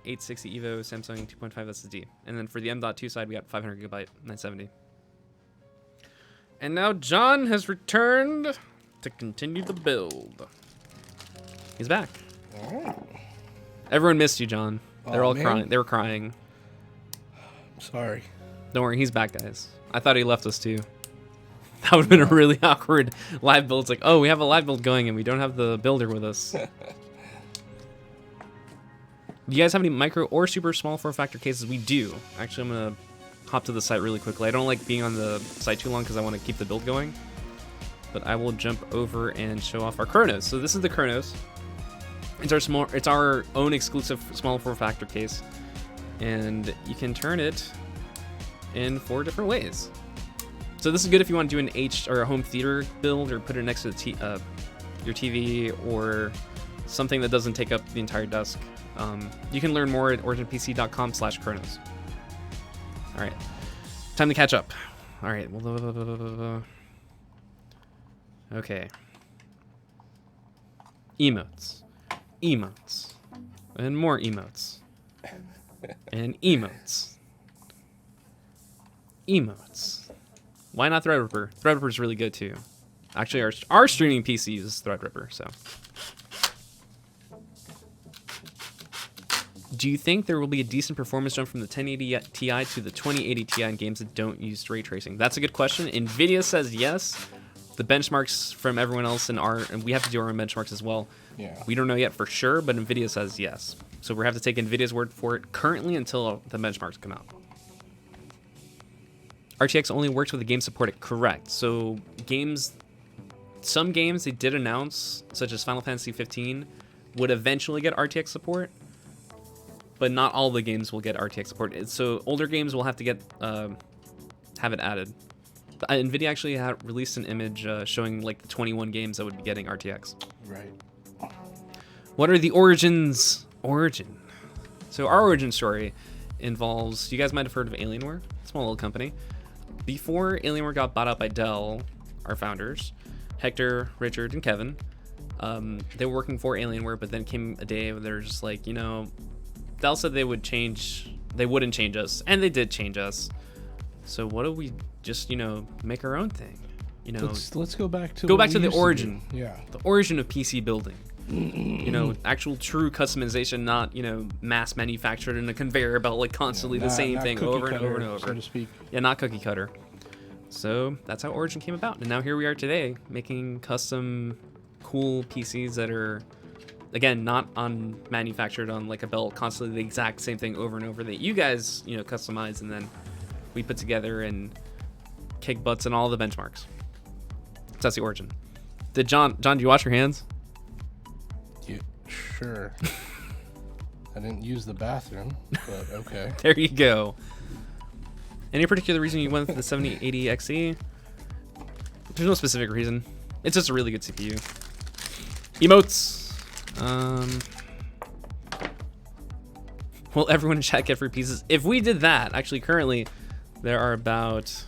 860 EVO Samsung 2.5 SSD. And then for the M.2 side, we got 500 gigabyte 970. And now John has returned to continue the build. He's back. Oh. Everyone missed you, John. They're all man. crying. They were crying. Sorry. Don't worry, he's back, guys. I thought he left us too. That would have been a really awkward live build. It's like, oh, we have a live build going and we don't have the builder with us. Do you guys have any micro or super small form factor cases? We do. Actually, I'm going to hop to the site really quickly. I don't like being on the site too long because I want to keep the build going. But I will jump over and show off our Chronos. So this is the Chronos. It's our own exclusive small form factor case. And you can turn it in 4 different ways. So this is good if you want to do an or a home theater build or put it next to the your TV or something that doesn't take up the entire desk. You can learn more at originpc.com/Chronos. All right, time to catch up. All right. Okay. Emotes, and more emotes, and emotes. Why not Threadripper? Threadripper is really good too. Actually, our streaming PC uses Threadripper, so. Do you think there will be a decent performance jump from the 1080 Ti to the 2080 Ti in games that don't use ray tracing? That's a good question. NVIDIA says yes. The benchmarks from everyone else and we have to do our own benchmarks as well. Yeah. We don't know yet for sure, but NVIDIA says yes. So we have to take NVIDIA's word for it currently until the benchmarks come out. RTX only works with the game supported. Correct. So some games they did announce, such as Final Fantasy 15, would eventually get RTX support, but not all the games will get RTX support. So older games will have to have it added. NVIDIA actually released an image showing like the 21 games that would be getting RTX. Right. What are the origins? So our origin story involves, you guys might have heard of Alienware, small little company. Before Alienware got bought out by Dell, our founders, Hector, Richard, and Kevin, they were working for Alienware, but then came a day where they're just like, Dell said they wouldn't change us, and they did change us. So what if we just, make our own thing? Let's go back to the origin. Yeah. The origin of PC building. Actual true customization, not, mass manufactured in a conveyor belt, like constantly the same thing over and over and over. So to speak. Yeah, not cookie cutter. So that's how Origin came about. And now here we are today, making custom cool PCs that are again, not on manufactured on like a belt, constantly the exact same thing over and over that you guys, you know, customize and then we put together and kick butts in all the benchmarks. So that's the origin. Did John, do you wash your hands? Yeah, sure. I didn't use the bathroom, but okay. There you go. Any particular reason you went with the 7080 XE? There's no specific reason. It's just a really good CPU. Emotes. Will everyone in chat get free pieces? If we did that, actually currently there are about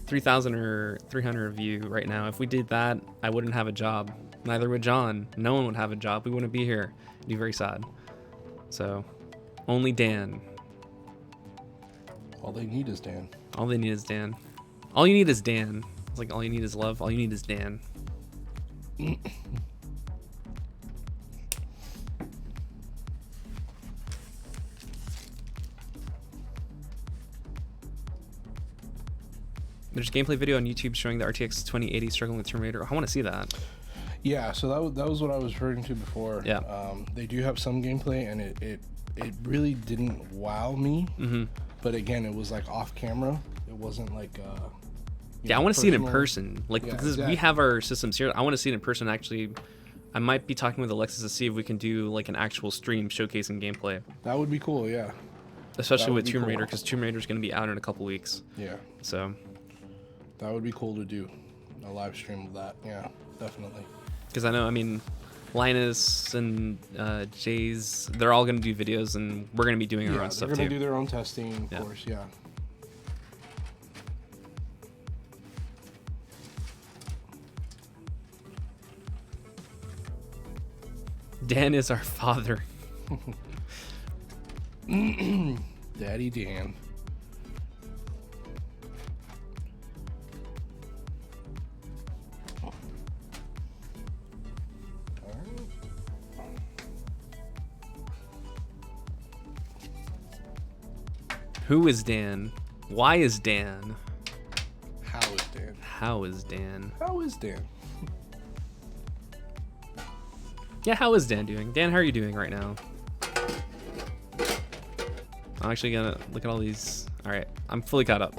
3,000 or 300 of you right now. If we did that, I wouldn't have a job. Neither would John. No one would have a job. We wouldn't be here. It'd be very sad. So, only Dan. All they need is Dan. All they need is Dan. All you need is Dan. It's like all you need is love. All you need is Dan. There's a gameplay video on YouTube showing the RTX 2080 struggling with Tomb Raider. I want to see that. Yeah, so that was what I was referring to before. Yeah. They do have some gameplay, and it really didn't wow me. Mm-hmm. But again, it was like off camera. It wasn't like yeah, I want to see it in personal. person. Like, Yeah, because exactly. we have our systems here. I want to see it in person. Actually, I might be talking with Alexis to see if we can do like an actual stream showcasing gameplay, That would be cool. Yeah. especially That would with be Tomb cool. Raider, because Tomb Raider is going to be out in a couple weeks. Yeah. So, That would be cool to do. A live stream of that. Yeah, definitely. because I know, I mean, Linus and Jay's, they're all going to do videos, and we're going to be doing our Yeah, own they're stuff gonna too. do their own testing, of Yeah. course. Yeah. Dan is our father. Daddy Dan. Who is Dan? Why is Dan? How is Dan? How is Dan? How is Dan? Yeah, how is Dan doing? Dan, how are you doing right now? I'm actually gonna look at all these. All right, I'm fully caught up.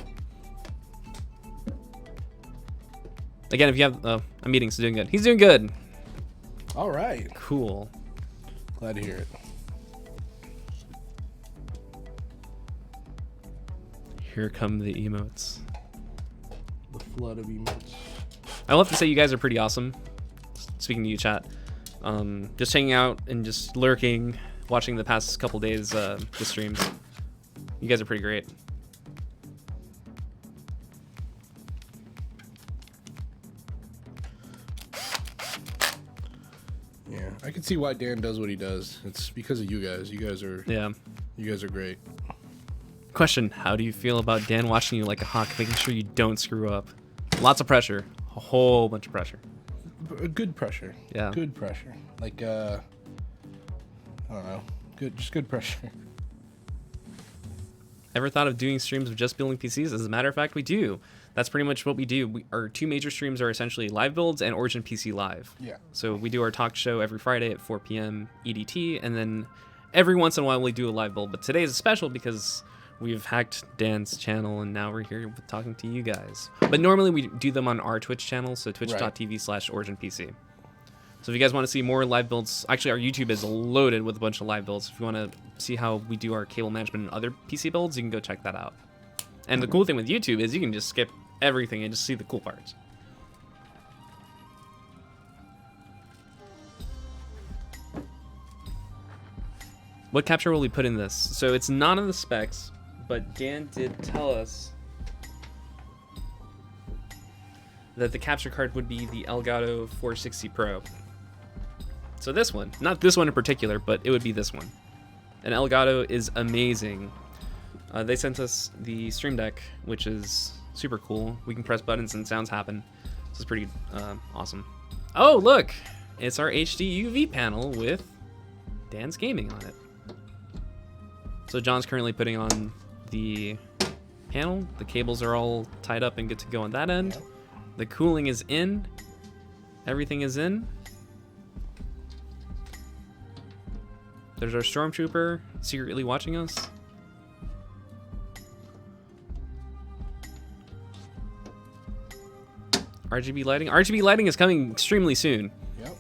Again, if you have a meeting, so doing good. He's doing good. All right. Cool. Glad to hear it. Here come the emotes. The flood of emotes. I will have to say you guys are pretty awesome. Speaking to you, chat. Just hanging out and just lurking, watching the past couple days the streams. You guys are pretty great. Yeah, I can see why Dan does what he does. It's because of you guys. You guys are great. Question: how do you feel about Dan watching you like a hawk, making sure you don't screw up? Lots of pressure, a whole bunch of pressure. Good pressure. Yeah. Good pressure. Like I don't know. Just good pressure. Ever thought of doing streams of just building PCs? As a matter of fact, we do. That's pretty much what we do. Our two major streams are essentially live builds and Origin PC Live. Yeah. So we do our talk show every Friday at 4 p.m. EDT, and then every once in a while we do a live build. But today is special because we've hacked Dan's channel, and now we're here talking to you guys. But normally we do them on our Twitch channel, so twitch.tv/OriginPC. So if you guys want to see more live builds, actually our YouTube is loaded with a bunch of live builds. If you want to see how we do our cable management and other PC builds, you can go check that out. And the cool thing with YouTube is you can just skip everything and just see the cool parts. What capture will we put in this? So it's not in the specs, but Dan did tell us that the capture card would be the Elgato 460 Pro. So this one, not this one in particular, but it would be this one. And Elgato is amazing. They sent us the Stream Deck, which is super cool. We can press buttons and sounds happen. This is pretty awesome. Oh, look! It's our HD UV panel with DansGaming on it. So John's currently putting on the panel. The cables are all tied up and good to go on that end. The cooling is in. Everything is in. There's our stormtrooper secretly watching us. RGB lighting. RGB lighting is coming extremely soon. Yep.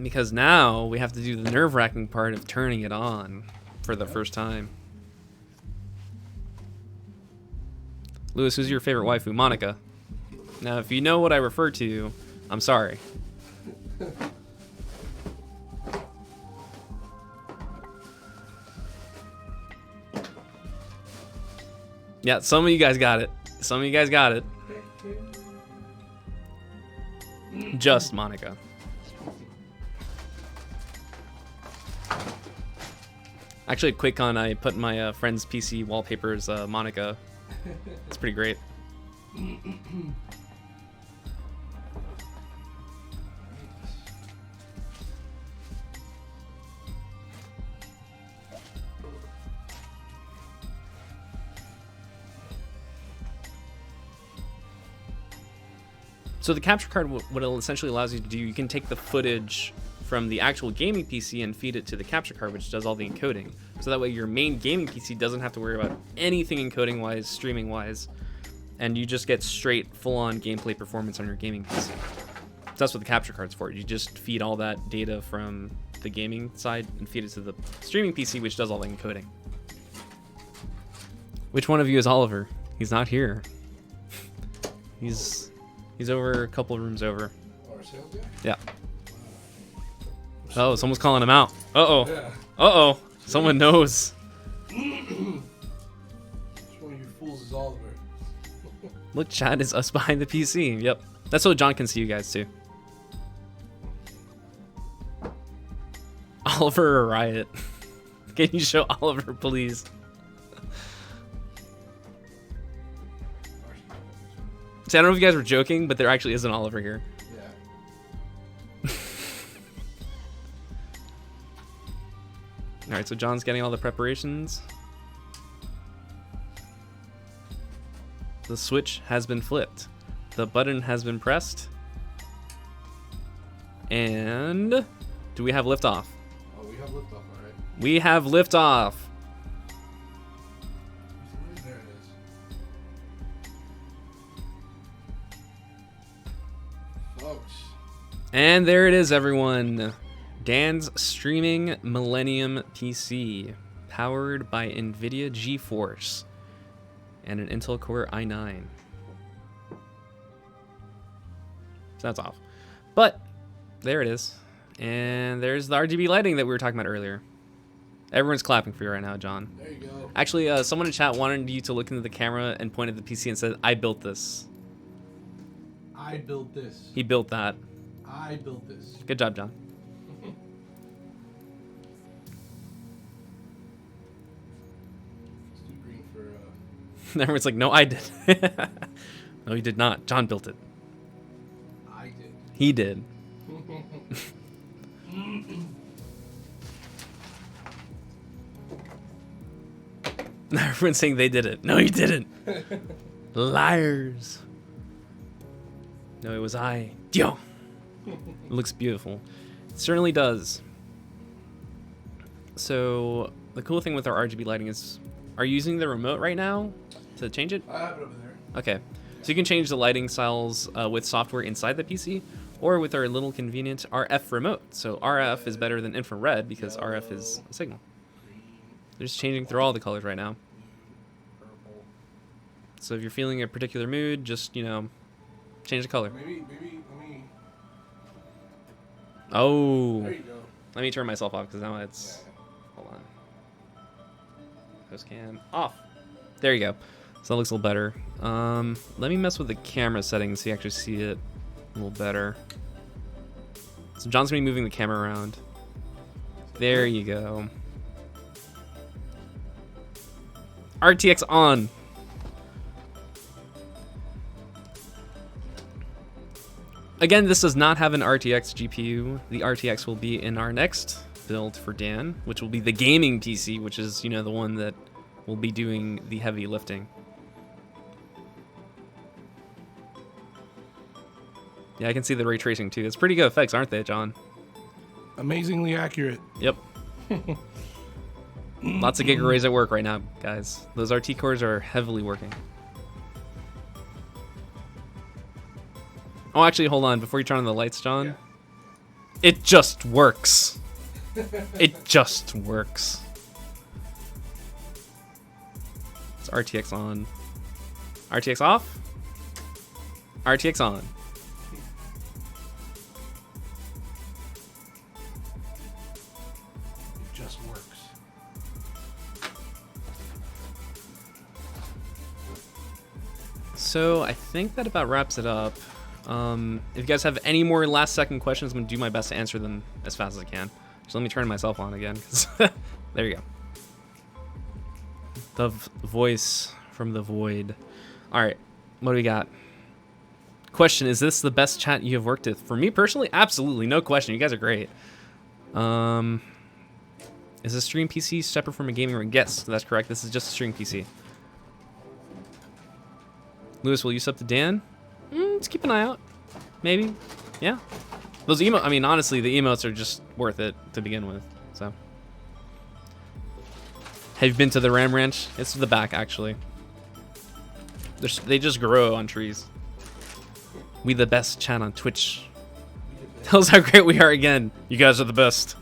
Because now we have to do the nerve-wracking part of turning it on for the first time. Lewis, who's your favorite waifu? Monica. Now, if you know what I refer to, I'm sorry. Yeah, some of you guys got it. Some of you guys got it. Just Monica. Actually, at QuakeCon, I put my friend's PC wallpapers Monica. It's pretty great. So the capture card, what it essentially allows you to do, you can take the footage from the actual gaming PC and feed it to the capture card, which does all the encoding. So that way your main gaming PC doesn't have to worry about anything encoding-wise, streaming-wise, and you just get straight, full-on gameplay performance on your gaming PC. So that's what the capture card's for. You just feed all that data from the gaming side and feed it to the streaming PC, which does all the encoding. Which one of you is Oliver? He's not here. He's over a couple rooms over. Our sales guy? Yeah. Oh, someone's calling him out. Uh-oh. Yeah. Uh-oh. Someone knows. Which one of you fools is Oliver? Look, chat is us behind the PC. Yep. That's so John can see you guys, too. Oliver or Riot? Can you show Oliver, please? See, I don't know if you guys were joking, but there actually is an Oliver here. Yeah. Alright, so John's getting all the preparations. The switch has been flipped. The button has been pressed. And do we have liftoff? Oh, we have liftoff, alright. We have liftoff. There it is. Folks. And there it is, everyone. Dan's streaming Millennium PC, powered by NVIDIA GeForce and an Intel Core i9. So that's off. But there it is. And there's the RGB lighting that we were talking about earlier. Everyone's clapping for you right now, John. There you go. Actually, someone in chat wanted you to look into the camera and point at the PC and said, I built this. I built this. He built that. I built this. Good job, John. It's too green for Everyone's like, no, I did. No, he did not. John built it. I did. He did. Everyone's saying they did it. No, you didn't. Liars. No, it was I. Dio. It looks beautiful. It certainly does. So the cool thing with our RGB lighting is, are you using the remote right now to change it? I have it over there. Okay. So you can change the lighting styles with software inside the PC, or with our little convenient RF remote. So RF is better than infrared because RF is a signal. They're just changing through all the colors right now. Purple. So if you're feeling a particular mood, just, you know, change the color. Maybe, let me... Oh. There you go. Let me turn myself off because now it's... Hold on. Host cam off. There you go. So that looks a little better. Let me mess with the camera settings so you actually see it a little better. So John's gonna be moving the camera around. There you go. RTX on. Again, this does not have an RTX GPU. The RTX will be in our next build for Dan, which will be the gaming PC, which is, you know, the one that will be doing the heavy lifting. Yeah, I can see the ray tracing too. It's pretty good effects, aren't they, John? Amazingly accurate. Yep. Lots of gig arrays at work right now, guys. Those RT cores are heavily working. Oh, actually, hold on. Before you turn on the lights, John. Yeah. It just works. It just works. It's RTX on. RTX off. RTX on. It just works. So I think that about wraps it up. If you guys have any more last second questions, I'm going to do my best to answer them as fast as I can. Just let me turn myself on again. 'Cause there you go. The voice from the void. All right, what do we got? Question, is this the best chat you have worked with? For me personally, absolutely, no question. You guys are great. Is a stream PC separate from a gaming rig? Yes, that's correct. This is just a stream PC. Lewis, will you sub to Dan? Let's keep an eye out. Maybe. Yeah. Those emotes, I mean, honestly, the emotes are just worth it to begin with. So. Have you been to the Ram Ranch? It's the back, actually. They just grow on trees. We the best chat on Twitch. Tell us how great we are again. You guys are the best.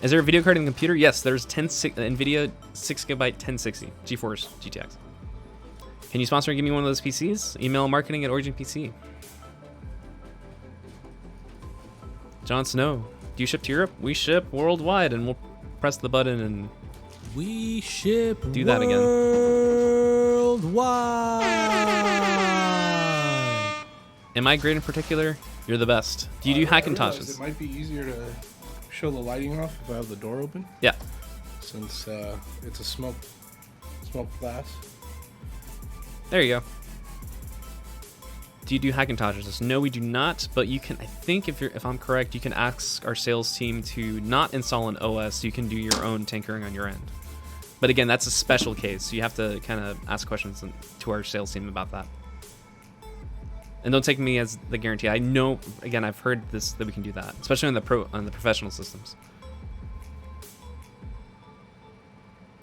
Is there a video card in the computer? Yes, there's NVIDIA 6GB 1060 GeForce GTX. Can you sponsor and give me one of those PCs? Email marketing at Origin PC. Jon Snow, do you ship to Europe? We ship worldwide, and we'll press the button and We ship do that again. Worldwide. Am I great in particular? You're the best. Do you do I realized Hackintoshes? It might be easier to show the lighting off if I have the door open, Yeah. since it's a smoke glass. There you go. Do you do Hackintoshes? No, we do not. But you can. I think if I'm correct, you can ask our sales team to not install an OS. You can do your own tinkering on your end. But again, that's a special case. So you have to kind of ask questions to our sales team about that. And don't take me as the guarantee. I know. Again, I've heard this that we can do that, especially on the professional systems.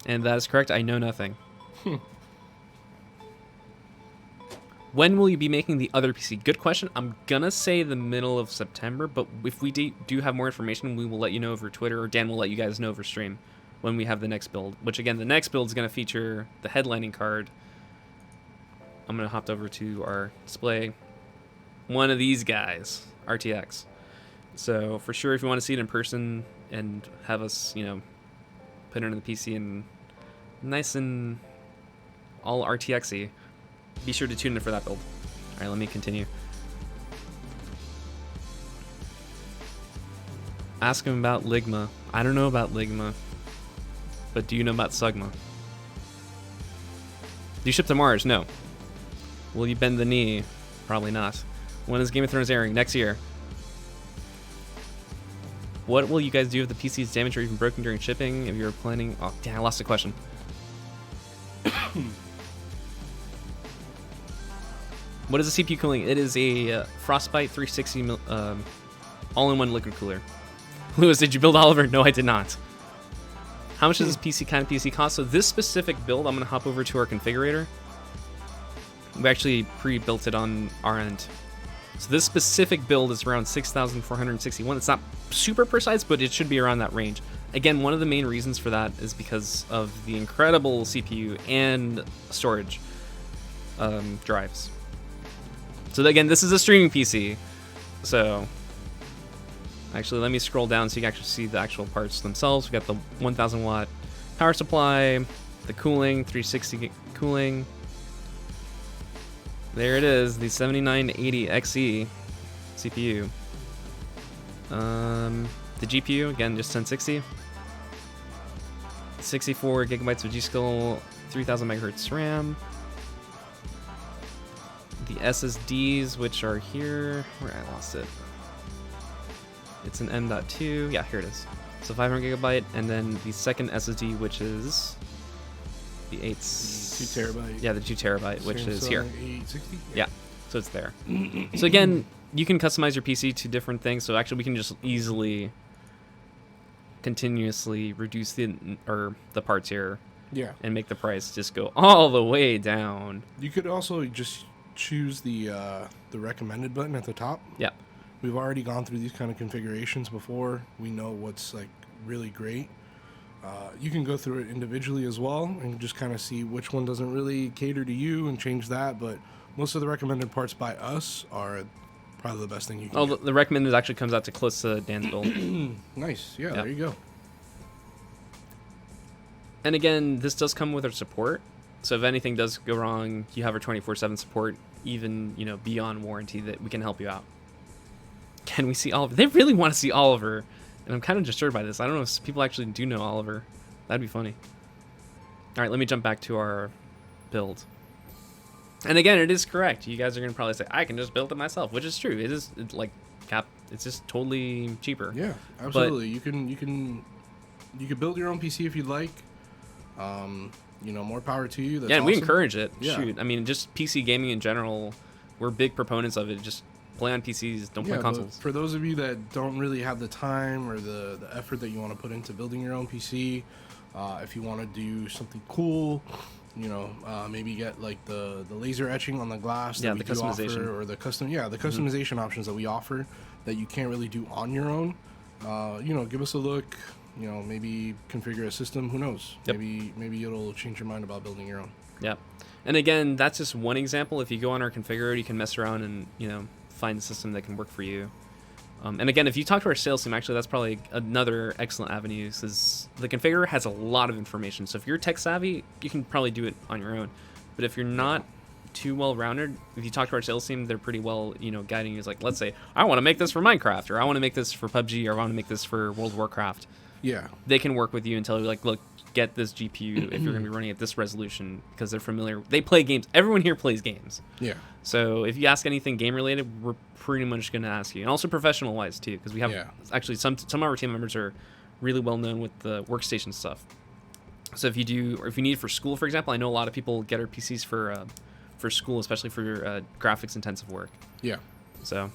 And that is correct. I know nothing. When will you be making the other PC? Good question. I'm gonna say the middle of September, but if we do have more information, we will let you know over Twitter, or Dan will let you guys know over stream when we have the next build. Which again, the next build is gonna feature the headlining card. I'm gonna hop over to our display. One of these guys, RTX. So for sure, if you want to see it in person and have us, put it in the PC and nice and all RTX-y. Be sure to tune in for that build. All right, let me continue. Ask him about Ligma. I don't know about Ligma, but do you know about Sugma? Do you ship to Mars? No. Will you bend the knee? Probably not. When is Game of Thrones airing? Next year. What will you guys do if the PC is damaged or even broken during shipping? If you're planning... Oh, damn, I lost the question. What is the CPU cooling? It is a Frostbite 360 all-in-one liquid cooler. Lewis, did you build Oliver? No, I did not. How much does this kind of PC cost? So this specific build, I'm going to hop over to our configurator. We actually pre-built it on our end. So this specific build is around 6,461. It's not super precise, but it should be around that range. Again, one of the main reasons for that is because of the incredible CPU and storage drives. So again, this is a streaming PC. So actually, let me scroll down so you can actually see the actual parts themselves. We got the 1,000 watt power supply, the cooling, 360 cooling. There it is, the 7980 XE CPU. The GPU, again, just 1060. 64 gigabytes of G-Skill, 3000 megahertz RAM. The SSDs, which are here. Where I lost it. It's an M.2. Yeah, here it is. So 500 gigabyte, and then the second SSD, which is the 2 terabyte. Yeah, the 2 terabyte, which is here. 860? Yeah, so it's there. So again, you can customize your PC to different things. So actually, we can just easily continuously reduce the parts here Yeah. and make the price just go all the way down. You could also just choose the recommended button at the top. Yeah. We've already gone through these kind of configurations before. We know what's like really great. You can go through it individually as well and just kind of see which one doesn't really cater to you and change that. But most of the recommended parts by us are probably the best thing you can Oh, get. the recommended actually comes out to close to Dan's build. Nice. Yeah, Yeah. there you go. And again, this does come with our support. So if anything does go wrong, you have our 24/7 support, even, you know, beyond warranty, that we can help you out. Can we see Oliver? They really want to see Oliver. And I'm kind of disturbed by this. I don't know if people actually do know Oliver. That'd be funny. All right, let me jump back to our build. And again, it is correct. You guys are going to probably say, I can just build it myself, which is true. It is like it's just totally cheaper. Yeah, absolutely. You can build your own PC if you'd like. You know, more power to you. That's Yeah, and we awesome. encourage it. Yeah. Shoot, I mean, just PC gaming in general, we're big proponents of it. Just play on PCs, don't play but consoles. for those of you that don't really have the time or the effort that you want to put into building your own PC, if you want to do something cool, you know, maybe get like the laser etching on the glass that Yeah, we the do customization. offer, or the customization options that we offer that you can't really do on your own. You know, give us a look. You know, maybe configure a system. Who knows? Yep. Maybe it'll change your mind about building your own. Yeah. And again, that's just one example. If you go on our configurator, you can mess around and, you know, find a system that can work for you. And again, if you talk to our sales team, actually, that's probably another excellent avenue, because the configurator has a lot of information. So if you're tech savvy, you can probably do it on your own. But if you're not too well rounded, if you talk to our sales team, they're pretty well, you know, guiding you. It's like, let's say, I want to make this for Minecraft, or I want to make this for PUBG, or I want to make this for World of Warcraft. Yeah. They can work with you and tell you, like, look, get this GPU if you're going to be running at this resolution, because they're familiar. They play games. Everyone here plays games. Yeah. So if you ask anything game related, we're pretty much going to ask you. And also professional wise too, because we have actually some of our team members are really well known with the workstation stuff. So if you do, or if you need it for school, for example, I know a lot of people get our PCs for school, especially for graphics intensive work. Yeah. So,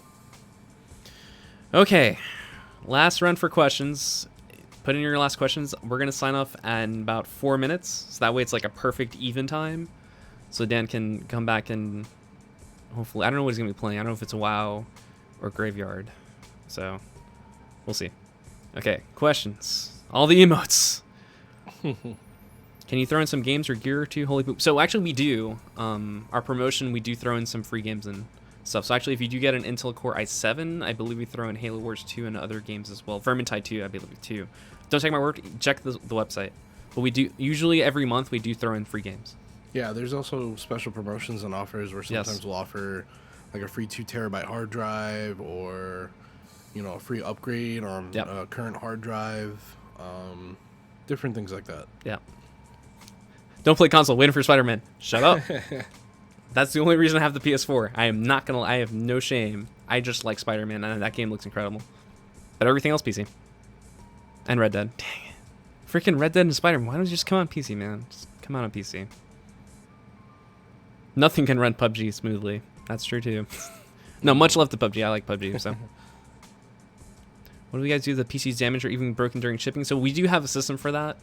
okay, last run for questions. Put in your last questions. We're going to sign off in about 4 minutes. So that way it's like a perfect even time. So Dan can come back and hopefully, I don't know what he's going to be playing. I don't know if it's a WoW or Graveyard. So we'll see. Okay, questions. All the emotes. Can you throw in some games or gear or two? Holy poop. So actually we do. Our promotion, we do throw in some free games and stuff. So actually, if you do get an Intel Core i7, I believe we throw in Halo Wars 2 and other games as well. Vermintide 2, I believe, too. Don't take my word. Check the website. But we do, usually every month, we do throw in free games. Yeah, there's also special promotions and offers where sometimes we'll offer like a free 2 terabyte hard drive, or, you know, a free upgrade on a current hard drive. Different things like that. Yeah. Don't play console. Waiting for Spider-Man. Shut up. That's the only reason I have the PS4. I am not gonna. I have no shame. I just like Spider-Man, and that game looks incredible. But everything else PC. And Red Dead. Dang it. Freaking Red Dead and Spider-Man. Why don't you just come on PC, man? Just come out on PC. Nothing can run PUBG smoothly. That's true too. No, much love to PUBG. I like PUBG. So. What do you guys do? The PC's damaged or even broken during shipping? So we do have a system for that.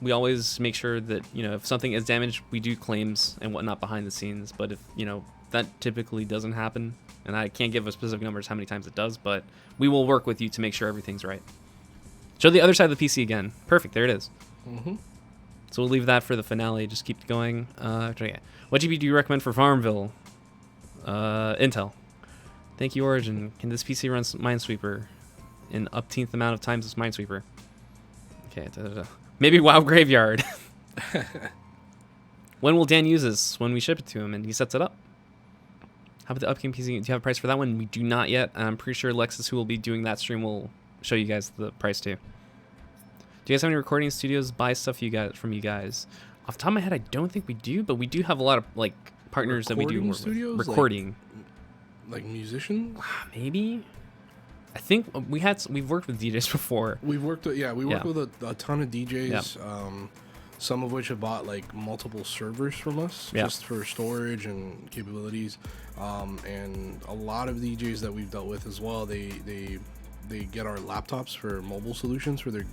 We always make sure that, you know, if something is damaged, we do claims and whatnot behind the scenes. But if, you know, that typically doesn't happen, and I can't give a specific numbers how many times it does, but we will work with you to make sure everything's right. Show the other side of the PC again. Perfect. There it is. Mm-hmm. So we'll leave that for the finale. Just keep going. What GPU do you recommend for Farmville? Intel. Thank you, Origin. Can this PC run Minesweeper in upteenth amount of times as Minesweeper? Okay, maybe WoW Graveyard. When will Dan use this? When we ship it to him and he sets it up. How about the upcoming PC? Do you have a price for that one? We do not yet. I'm pretty sure Lexus, who will be doing that stream, will show you guys the price too. Do you guys have any recording studios? Buy stuff from you guys. Off the top of my head, I don't think we do, but we do have a lot of like partners that we do work studios? with. Recording. Like musicians? Maybe. I think we've worked with DJs before. We've worked with, with a ton of DJs. Yeah. Some of which have bought like multiple servers from us just for storage and capabilities. And a lot of DJs that we've dealt with as well, they they get our laptops for mobile solutions for their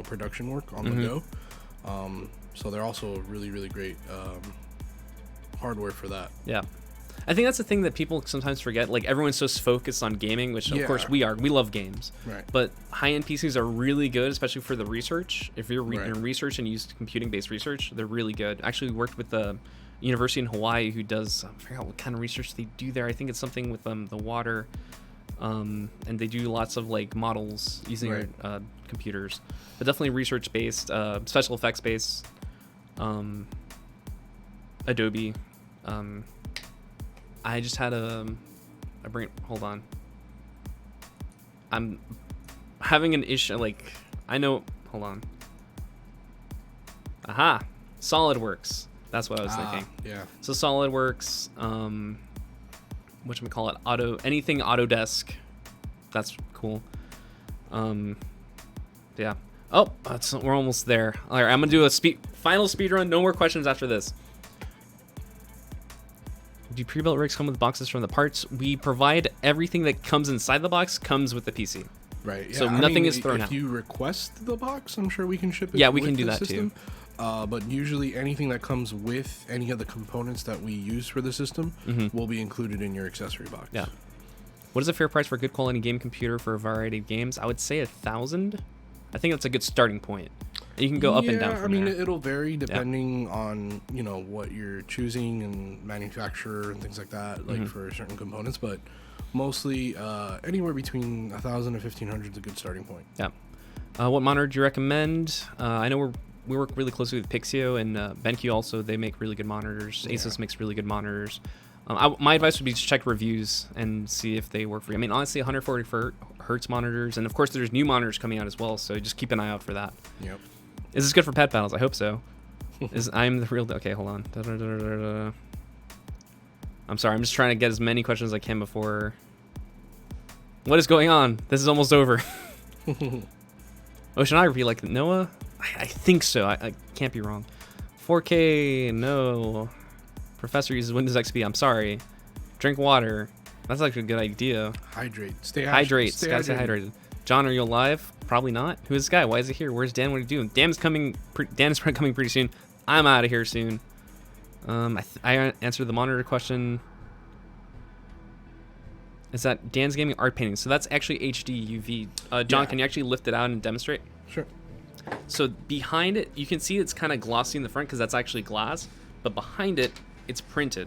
production work on the go. So they're also really, really great hardware for that. Yeah. I think that's the thing that people sometimes forget. Like, everyone's so focused on gaming, which of course we are. We love games. Right. But high-end PCs are really good, especially for the research. If you're in research and use computing-based research, they're really good. Actually, we worked with the university in Hawaii who does, I forgot what kind of research they do there. I think it's something with the water. And they do lots of like models using their computers. But definitely research-based, special effects-based, Adobe. I just had hold on. I'm having an issue, like, I know, hold on. Aha, SolidWorks. That's what I was thinking. Yeah. So SolidWorks, whatchamacallit, anything Autodesk. That's cool. Yeah. Oh, we're almost there. All right, I'm gonna do a final speed run. No more questions after this. Do pre-built rigs come with boxes from the parts? We provide everything that comes inside the box comes with the PC. Right. Yeah. So nothing is thrown out. If you request the box, I'm sure we can ship it. Yeah, we can do that system. too. But usually anything that comes with any of the components that we use for the system will be included in your accessory box. Yeah. What is a fair price for a good quality game computer for a variety of games? I would say $1,000. I think that's a good starting point. You can go up and down from there. It'll vary depending on, what you're choosing and manufacturer and things like that, like for certain components, but mostly anywhere between $1,000 and $1,500 is a good starting point. Yeah. What monitor do you recommend? I know we work really closely with Pixio and BenQ also. They make really good monitors. Asus makes really good monitors. My advice would be to check reviews and see if they work for you. I mean, honestly, 140 hertz monitors, and of course there's new monitors coming out as well, so just keep an eye out for that. Yep. Is this good for pet battles? I hope so. I'm the real... Okay, hold on. I'm sorry, I'm just trying to get as many questions as I can before... What is going on? This is almost over. Oceanography, like Noah? I think so. I can't be wrong. 4K, no. Professor uses Windows XP. I'm sorry. Drink water. That's like a good idea. Hydrate. Gotta stay hydrated. John, are you alive? Probably not. Who is this guy? Why is he here? Where's Dan? What are you doing? Dan is coming pretty soon. I'm out of here soon. I answered the monitor question. Is that DansGaming art painting? So that's actually HD UV. John, can you actually lift it out and demonstrate? Sure. So behind it, you can see it's kind of glossy in the front because that's actually glass, but behind it, it's printed.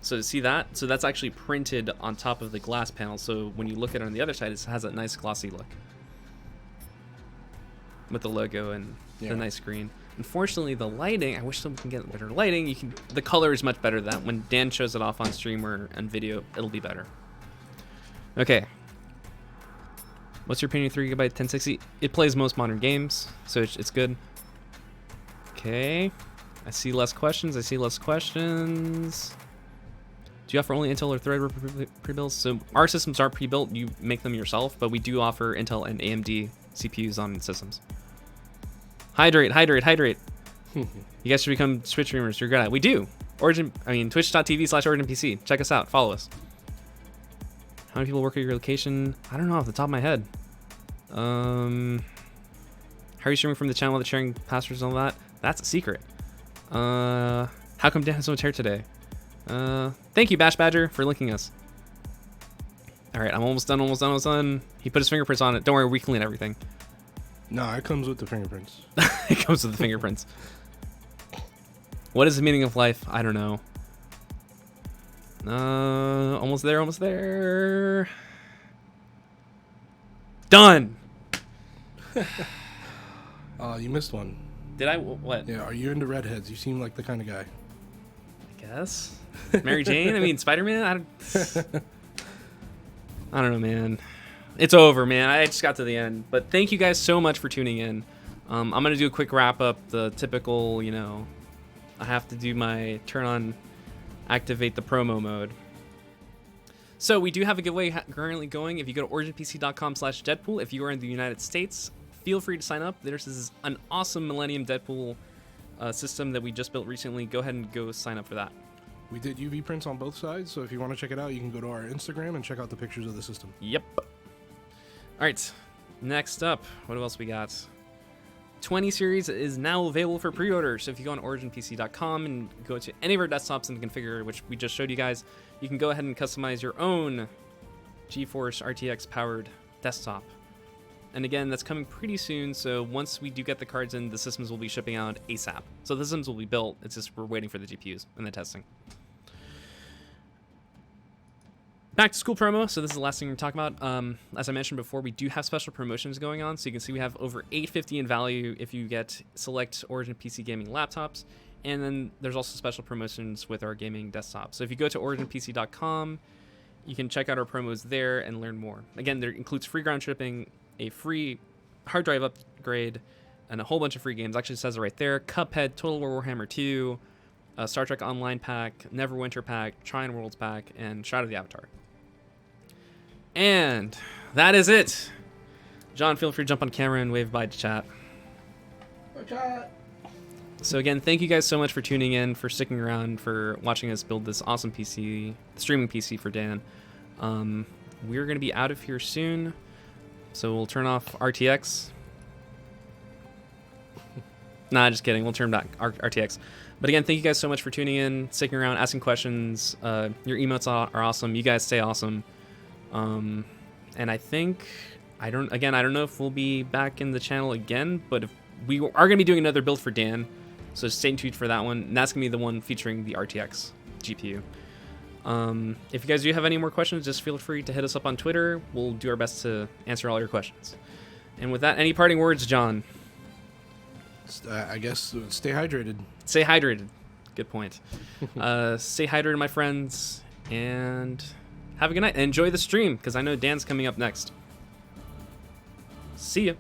So see that? So that's actually printed on top of the glass panel. So when you look at it on the other side, it has a nice glossy look with the logo and the nice green. Unfortunately, the lighting, I wish someone can get better lighting. The color is much better than that. When Dan shows it off on stream or on video, it'll be better. Okay. What's your opinion of 3GB 1060? It plays most modern games, so it's good. Okay. I see less questions. Do you offer only Intel or Threadripper pre-builds? So our systems aren't pre-built. You make them yourself, but we do offer Intel and AMD CPUs on systems. Hydrate. You guys should become Twitch streamers. You're good at it. We do. Twitch.tv/OriginPC. Check us out. Follow us. How many people work at your location? I don't know off the top of my head. How are you streaming from the channel without sharing passwords and all that? That's a secret. How come Dan has so much hair today? Thank you, Bash Badger, for linking us. All right, I'm almost done. He put his fingerprints on it. Don't worry, we clean everything. No, it comes with the fingerprints. It comes with the fingerprints. What is the meaning of life? I don't know. Almost there. Done. You missed one. Did I? What? Yeah, are you into redheads? You seem like the kind of guy. I guess. Mary Jane? I mean, Spider-Man? I don't know, man. It's over, man. I just got to the end. But thank you guys so much for tuning in. I'm going to do a quick wrap-up. The typical, I have to do my activate the promo mode. So we do have a giveaway currently going. If you go to originpc.com/Deadpool, if you are in the United States, feel free to sign up. This is an awesome Millennium Deadpool system that we just built recently. Go ahead and go sign up for that. We did UV prints on both sides, so if you want to check it out, you can go to our Instagram and check out the pictures of the system. Yep. All right, next up, what else we got? 20 series is now available for pre-order. So if you go on originpc.com and go to any of our desktops and configure, which we just showed you guys, you can go ahead and customize your own GeForce RTX powered desktop. And again, that's coming pretty soon. So once we do get the cards in, the systems will be shipping out ASAP. So the systems will be built. It's just we're waiting for the GPUs and the testing. Back to school promo. So this is the last thing we're talking about. As I mentioned before, we do have special promotions going on. So you can see we have over $850 in value if you get select Origin PC gaming laptops. And then there's also special promotions with our gaming desktop. So if you go to originpc.com, you can check out our promos there and learn more. Again, there includes free ground shipping, a free hard drive upgrade, and a whole bunch of free games. Actually, it says it right there. Cuphead, Total War Warhammer 2, Star Trek Online pack, Neverwinter pack, Trine Worlds pack, and Shadow of the Avatar. And that is it. John, feel free to jump on camera and wave bye to chat. Bye, chat. So again, thank you guys so much for tuning in, for sticking around, for watching us build this awesome PC, streaming PC for Dan. We're going to be out of here soon, so we'll turn off RTX. Nah, just kidding. We'll turn back RTX. But again, thank you guys so much for tuning in, sticking around, asking questions. Your emotes are awesome. You guys stay awesome. And I think, I don't know if we'll be back in the channel again, but if we are going to be doing another build for Dan, so stay tuned for that one. And that's going to be the one featuring the RTX GPU. If you guys do have any more questions, just feel free to hit us up on Twitter. We'll do our best to answer all your questions. And with that, any parting words, John? I guess stay hydrated. Stay hydrated. Good point. Stay hydrated, my friends, and have a good night. And enjoy the stream, because I know Dan's coming up next. See ya.